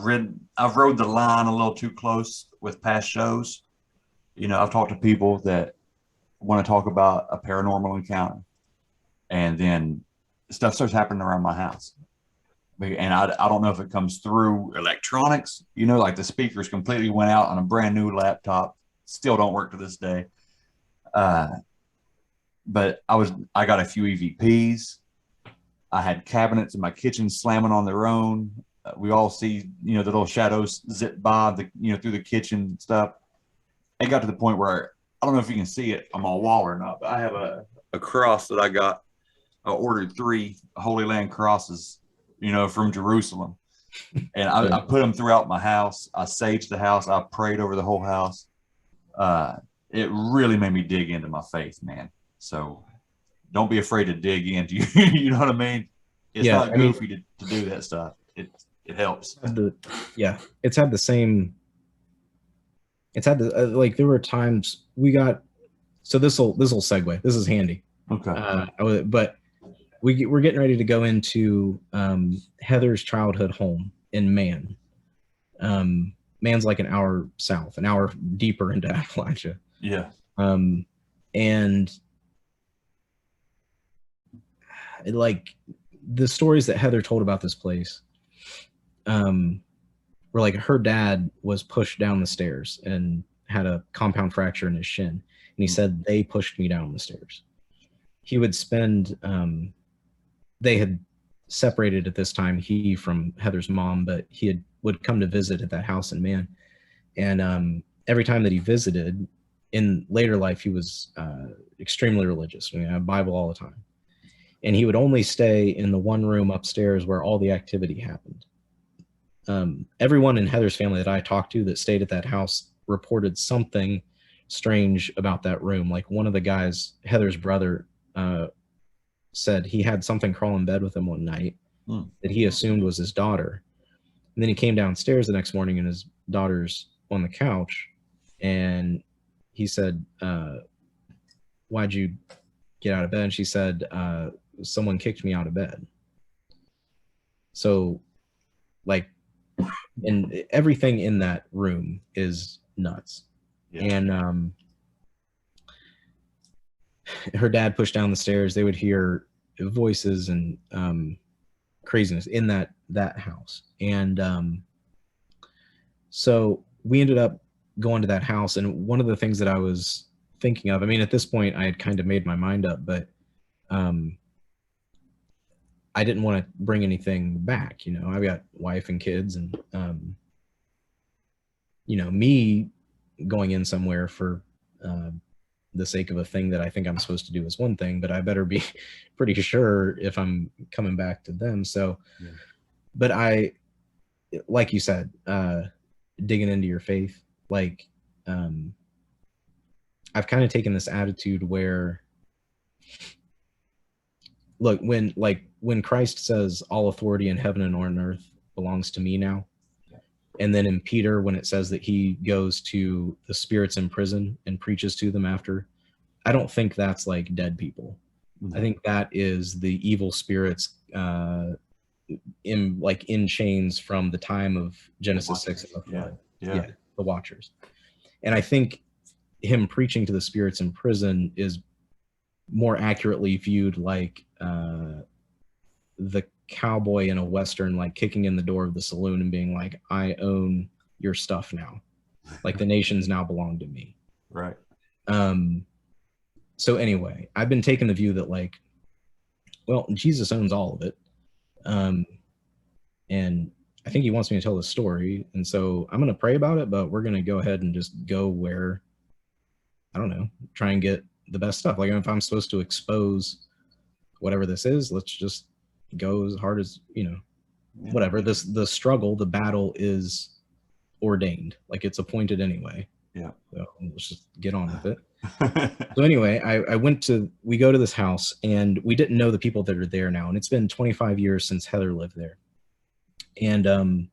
rode the line a little too close with past shows. I've talked to people that want to talk about a paranormal encounter, and then stuff starts happening around my house. And I don't know if it comes through electronics, you know, like the speakers completely went out on a brand new laptop, still don't work to this day. But I got a few EVPs. I had cabinets in my kitchen slamming on their own. We all see, you know, the little shadows zip by through the kitchen stuff. It got to the point where I don't know if you can see it on my wall or not, but I have a cross that I got. I ordered 3 Holy Land crosses, you know, from Jerusalem. And I put them throughout my house. I saged the house. I prayed over the whole house. It really made me dig into my faith, man. So don't be afraid to dig into you. You know what I mean? It's not goofy to do that stuff. It helps. It's had the same. It's had the like. There were times we got. So this will segue. This is handy. Okay. But we're getting ready to go into Heather's childhood home in Man. Man's like an hour south, an hour deeper into Appalachia. Yeah. And like the stories that Heather told about this place, were like her dad was pushed down the stairs and had a compound fracture in his shin. And he said, they pushed me down the stairs. He would spend, they had separated at this time, he from Heather's mom, but would come to visit at that house in Man. And every time that he visited, in later life, he was extremely religious. I mean, had Bible all the time. And he would only stay in the one room upstairs where all the activity happened. Everyone in Heather's family that I talked to that stayed at that house reported something strange about that room. Like one of the guys, Heather's brother, said he had something crawl in bed with him one night that he assumed was his daughter. And then he came downstairs the next morning and his daughter's on the couch. And he said, why'd you get out of bed? And she said, someone kicked me out of bed. So like, and everything in that room is nuts. Yeah. And her dad pushed down the stairs. They would hear voices and craziness in that house. And so we ended up going to that house. And one of the things that I was thinking of, I mean, at this point I had kind of made my mind up, but I didn't want to bring anything back. You know, I've got wife and kids, and you know, me going in somewhere for the sake of a thing that I think I'm supposed to do is one thing, but I better be pretty sure if I'm coming back to them. So, yeah. But I, like you said, digging into your faith, like I've kind of taken this attitude where, look, when Christ says all authority in heaven and on earth belongs to me now, and then in Peter, when it says that he goes to the spirits in prison and preaches to them after, I don't think that's like dead people. Mm-hmm. I think that is the evil spirits in chains from the time of Genesis 6 and the flood. Yeah, the Watchers. And I think him preaching to the spirits in prison is more accurately viewed like the cowboy in a Western, like kicking in the door of the saloon and being like, I own your stuff now. Like the nations now belong to me. Right. So anyway, I've been taking the view that like, well, Jesus owns all of it. And I think he wants me to tell the story. And so I'm going to pray about it, but we're going to go ahead and just go where, I don't know, try and get the best stuff. Like if I'm supposed to expose whatever this is, let's just go as hard as, you know, whatever. The struggle, the battle is ordained. Like it's appointed anyway. Yeah. So let's just get on with it. So anyway, we go to this house and we didn't know the people that are there now. And it's been 25 years since Heather lived there. And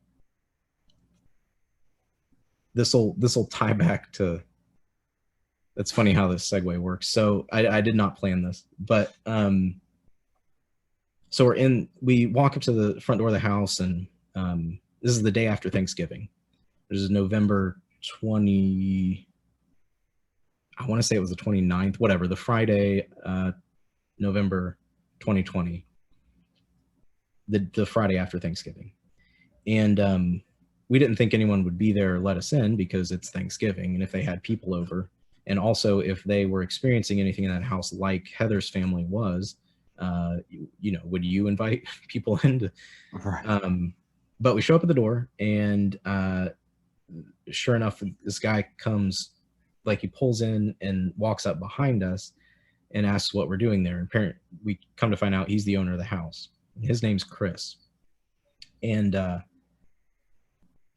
this will tie back to, it's funny how this segue works. So I did not plan this, but so we walk up to the front door of the house, and this is the day after Thanksgiving. This is November 20, I want to say it was the 29th, whatever, the Friday, November 2020. the Friday after Thanksgiving. And we didn't think anyone would be there or let us in because it's Thanksgiving, and if they had people over, and also if they were experiencing anything in that house like Heather's family was, would you invite people in to, Right. but we show up at the door, and sure enough, this guy comes, like he pulls in and walks up behind us and asks what we're doing there. And we come to find out he's the owner of the house. His name's Chris. And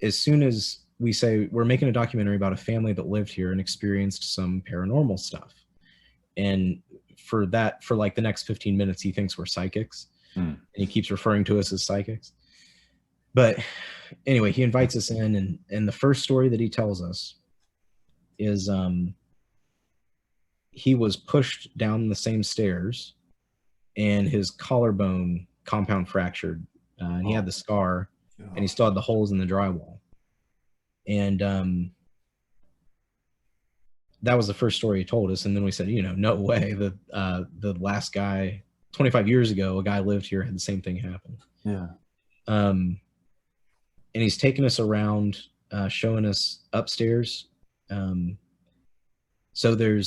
as soon as we say we're making a documentary about a family that lived here and experienced some paranormal stuff, and for like the next 15 minutes, he thinks we're psychics, and he keeps referring to us as psychics. But anyway, he invites us in, and the first story that he tells us is he was pushed down the same stairs, and his collarbone compound fractured, and he had the scar, and he still had the holes in the drywall. And that was the first story he told us. And then we said, no way. The last guy, 25 years ago, a guy lived here, had the same thing happen. Yeah. And he's taken us around, showing us upstairs. So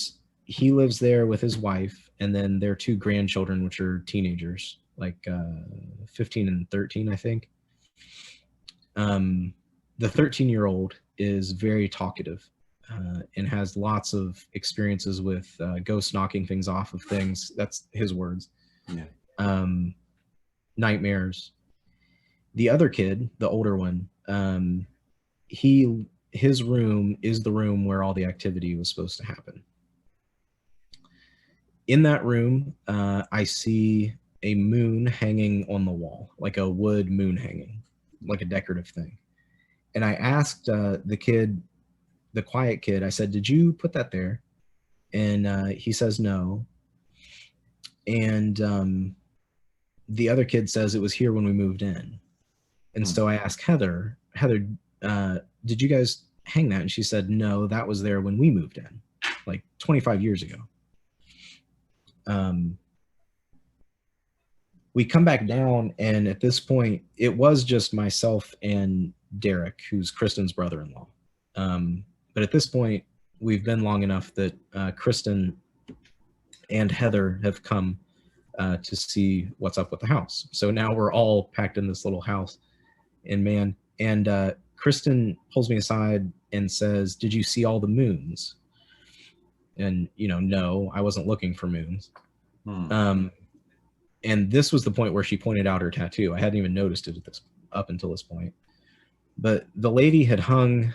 he lives there with his wife, and then their 2 grandchildren, which are teenagers, like 15 and 13, I think. The 13-year-old is very talkative, and has lots of experiences with ghosts knocking things off of things. That's his words. Yeah. Nightmares. The other kid, the older one, his room is the room where all the activity was supposed to happen. In that room, I see a moon hanging on the wall, like a wood moon hanging, like a decorative thing. And I asked the kid, the quiet kid, I said, "Did you put that there?" And he says no. And the other kid says it was here when we moved in. And so I asked Heather, did you guys hang that? And she said, no, that was there when we moved in, like 25 years ago. We come back down, and at this point, it was just myself and Derek, who's Kristen's brother-in-law. But at this point, we've been long enough that Kristen and Heather have come to see what's up with the house. So now we're all packed in this little house. And Kristen pulls me aside and says, "Did you see all the moons?" And, no, I wasn't looking for moons. And this was the point where she pointed out her tattoo. I hadn't even noticed it up until this point. But the lady had hung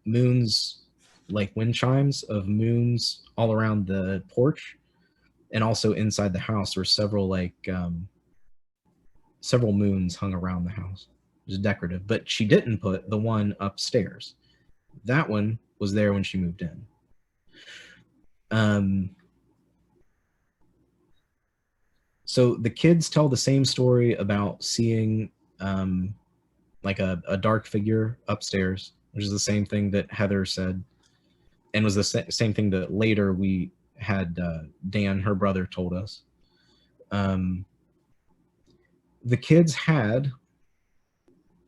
moons, like wind chimes of moons, all around the porch, and also inside the house were several moons hung around the house. It was decorative, but she didn't put the one upstairs. That one was there when she moved in. So the kids tell the same story about seeing like a dark figure upstairs, which is the same thing that Heather said, and was the same thing that later we had Dan, her brother, told us. The kids had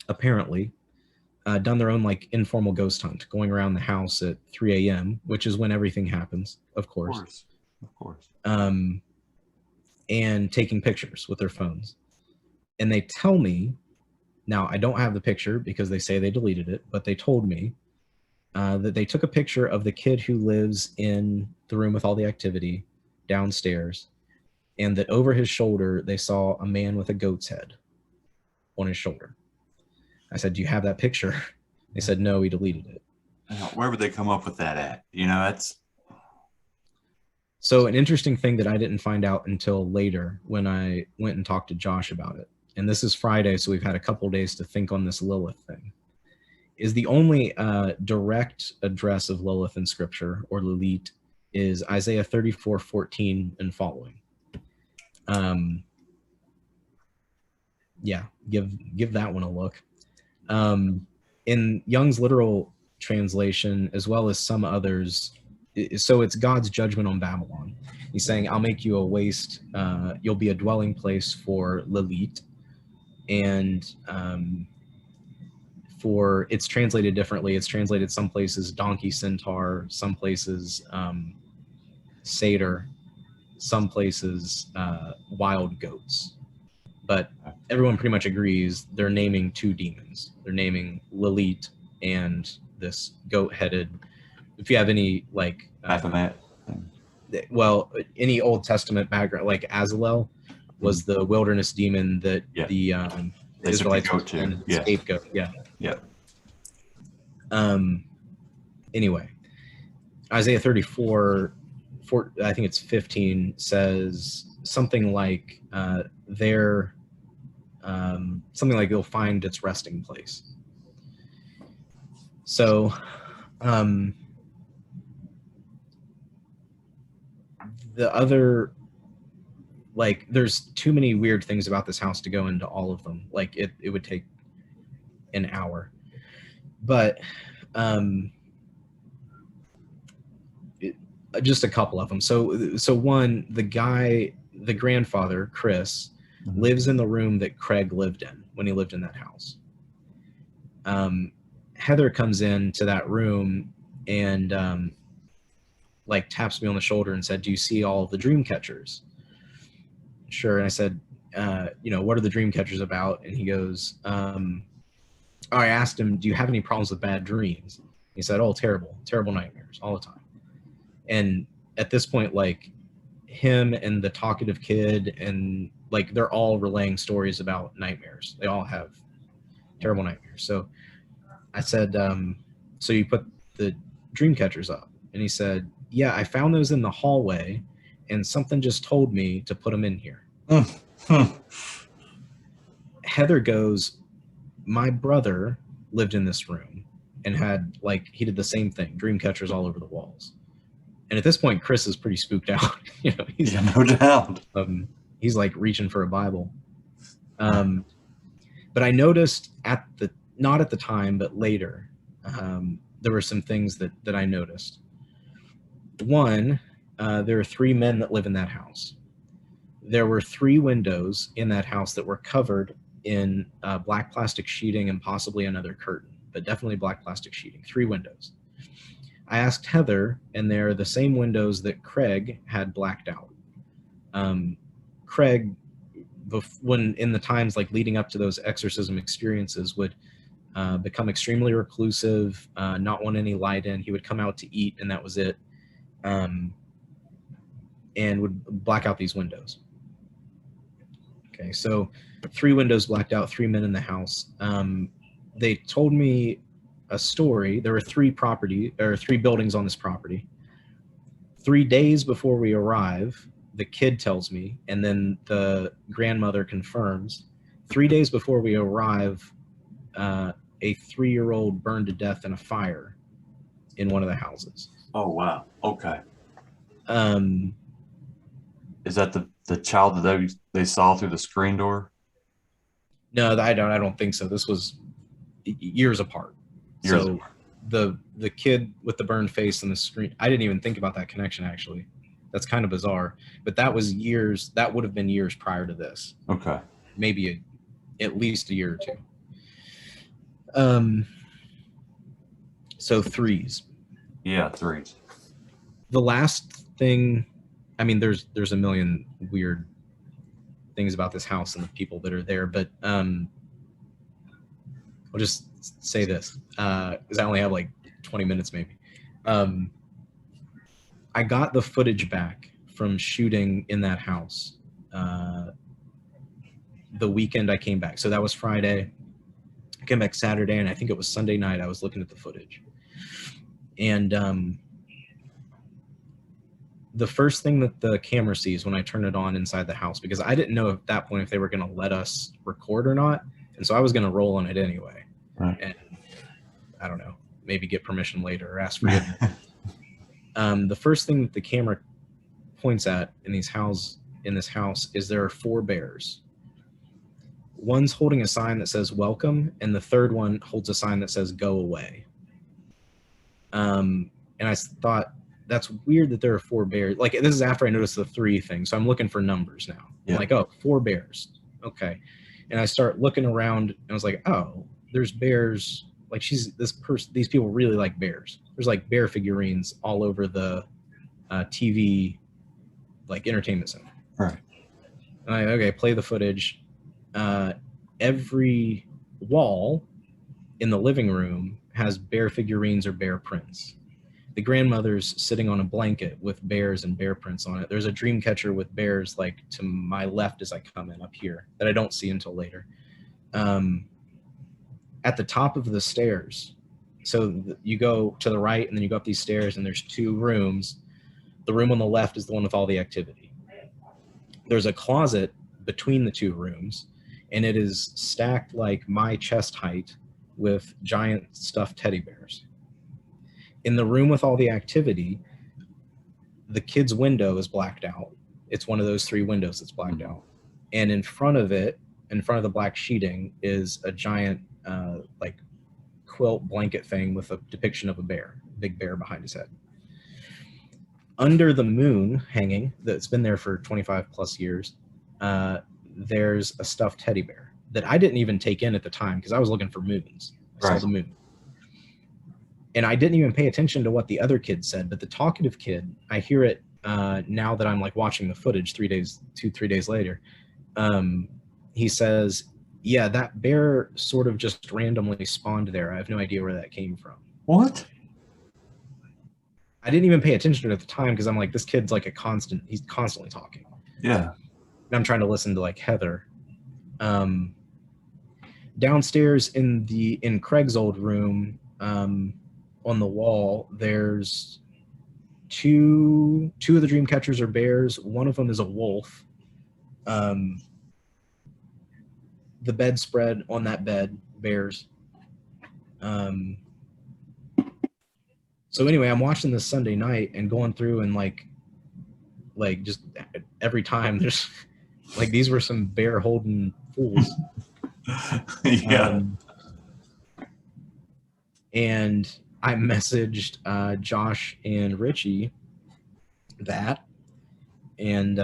apparently done their own like informal ghost hunt, going around the house at 3 a.m., which is when everything happens, of course. Of course. And taking pictures with their phones. And they tell me, now I don't have the picture because they say they deleted it, but they told me that they took a picture of the kid who lives in the room with all the activity downstairs, and that over his shoulder they saw a man with a goat's head on his shoulder. I said, "Do you have that picture?" They said, "No, he deleted it." Where would they come up with that at? That's... So an interesting thing that I didn't find out until later when I went and talked to Josh about it, and this is Friday, so we've had a couple days to think on this Lilith thing, is the only direct address of Lilith in Scripture, or Lilith, is Isaiah 34:14 and following. Yeah, give that one a look. In Young's literal translation, as well as some others, so it's God's judgment on Babylon. He's saying, I'll make you a waste. You'll be a dwelling place for Lilith. And it's translated differently. It's translated some places donkey centaur, some places satyr, some places wild goats. But everyone pretty much agrees they're naming two demons. They're naming Lilith and this goat-headed. If you have any like Baphomet. Well, any Old Testament background, like Azalel was the wilderness demon that the Israelites and scapegoat. Yeah. Anyway, Isaiah 34, I think it's 15, says something like something like they'll find its resting place. So, the other, like, there's too many weird things about this house to go into all of them. Like, it would take an hour. But just a couple of them. So one, the grandfather, Chris, lives in the room that Craig lived in when he lived in that house. Heather comes into that room and like taps me on the shoulder and said, do you see all of the dream catchers? Sure. And I said, what are the dream catchers about? And he goes, I asked him, do you have any problems with bad dreams? He said, oh, terrible nightmares all the time. And at this point, like, him and the talkative kid and like, they're all relaying stories about nightmares. They all have terrible nightmares. So I said, so you put the dream catchers up? And he said, yeah, I found those in the hallway and something just told me to put them in here. Heather goes, my brother lived in this room and had, like, he did the same thing, dream catchers all over the walls. And at this point, Chris is pretty spooked out. He's, no doubt. He's like reaching for a Bible. But I noticed not at the time, but later, there were some things that I noticed. One, there are 3 men that live in that house. There were 3 windows in that house that were covered in black plastic sheeting and possibly another curtain, but definitely black plastic sheeting. 3 windows. I asked Heather, and they're the same windows that Craig had blacked out. Craig, when in the times like leading up to those exorcism experiences, would become extremely reclusive, not want any light in. He would come out to eat, and that was it, and would black out these windows. Okay, so 3 windows blacked out, 3 men in the house. They told me a story. There were 3 buildings on this property. 3 days before we arrive, the kid tells me, and then the grandmother confirms, 3 days before we arrive, a 3-year-old burned to death in a fire in one of the houses. Oh, wow. Okay. Is that the child that they saw through the screen door? No, I don't think so. This was years apart. So the kid with the burned face and the screen, I didn't even think about that connection, actually. That's kind of bizarre. But that would have been years prior to this. Okay. Maybe at least a year or 2. So 3s. Yeah, 3s. The last thing, I mean, there's a million weird things about this house and the people that are there, but I'll just say this, because I only have like 20 minutes maybe. I got the footage back from shooting in that house the weekend I came back. So that was Friday. I came back Saturday, and I think it was Sunday night I was looking at the footage. And the first thing that the camera sees when I turn it on inside the house, because I didn't know at that point if they were going to let us record or not, and so I was going to roll on it anyway. Right. And I don't know, maybe get permission later or ask forgiveness. The first thing that the camera points at in this house is there are 4 bears. One's holding a sign that says welcome, and the third one holds a sign that says go away. And I thought, that's weird that there are 4 bears. Like, this is after I noticed the 3 thing, so I'm looking for numbers now. Yeah. I'm like, oh, 4 bears. Okay. And I start looking around, and I was like, oh, there's bears. Like, these people really like bears. There's like bear figurines all over the TV, like, entertainment center. Right. And okay, play the footage. Every wall in the living room has bear figurines or bear prints. The grandmother's sitting on a blanket with bears and bear prints on it. There's a dream catcher with bears, like, to my left as I come in up here, that I don't see until later. At the top of the stairs, so you go to the right and then you go up these stairs, and there's 2 rooms. The room on the left is the one with all the activity. There's a closet between the 2 rooms, and it is stacked like my chest height with giant stuffed teddy bears. In the room with all the activity, the kid's window is blacked out. It's one of those 3 windows that's blacked out. And in front of it, in front of the black sheeting, is a giant like quilt blanket thing with a depiction of a bear, big bear behind his head. Under the moon hanging, that's been there for 25 plus years, there's a stuffed teddy bear that I didn't even take in at the time because I was looking for moons. I saw the moon. And I didn't even pay attention to what the other kid said, but the talkative kid, I hear it now that I'm like watching the footage 3 days later. He says, yeah, that bear sort of just randomly spawned there. I have no idea where that came from. What? I didn't even pay attention to it at the time because I'm like, this kid's like he's constantly talking. Yeah. And I'm trying to listen to like Heather. Downstairs in Craig's old room, on the wall, there's two of the dream catchers are bears. One of them is a wolf. The bedspread on that bed, bears. So anyway, I'm watching this Sunday night and going through and like just every time there's like, these were some bear holding fools. Yeah. And I messaged Josh and Richie that, and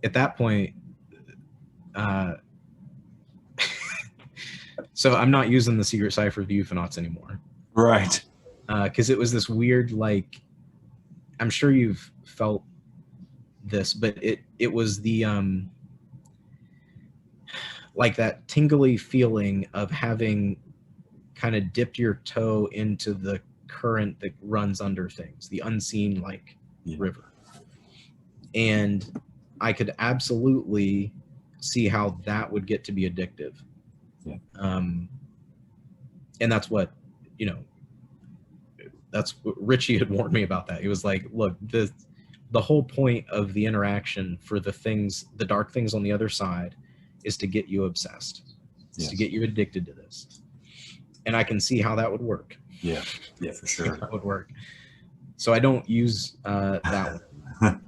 at that point, so I'm not using the secret cipher of the Euphonauts anymore. Right. Because it was this weird, like, I'm sure you've felt this, but it was the like that tingly feeling of having kind of dipped your toe into the current that runs under things, the unseen, like, river. And I could absolutely see how that would get to be addictive. Yeah. And that's what, that's what Richie had warned me about that. He was like, look, the whole point of the interaction for the dark things on the other side is to get you obsessed. It's to get you addicted to this. And I can see how that would work. Yeah, for sure. That would work. So I don't use that one.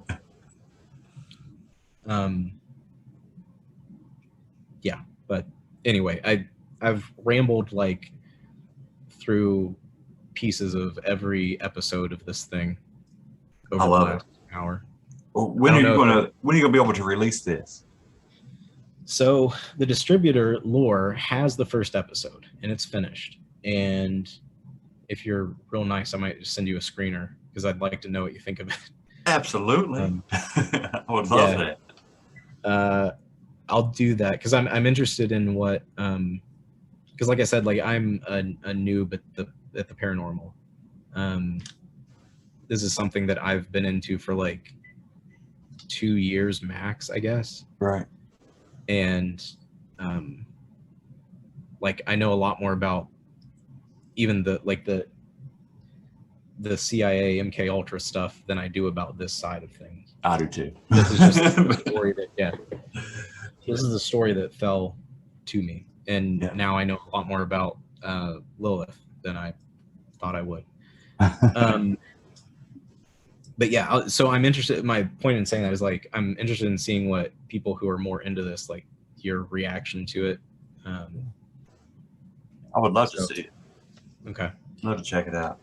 Yeah, but anyway, I've rambled like through pieces of every episode of this thing over the last hour. Well, when are you gonna be able to release this? So the distributor, Lore, has the first episode, and it's finished. And if you're real nice, I might just send you a screener, because I'd like to know what you think of it. Absolutely. I would love that. I'll do that, because I'm interested in what, because like I said, like, I'm a noob at the paranormal. This is something that I've been into for like 2 years max, I guess. Right. And like, I know a lot more about even the CIA MK Ultra stuff than I do about this side of things. I do too. This is just the story this is the story that fell to me, and now I know a lot more about Lilith than I thought I would. But yeah, so I'm interested. My point in saying that is, like, I'm interested in seeing what people who are more into this, like, your reaction to it. I would love to see it. Okay. Love to check it out.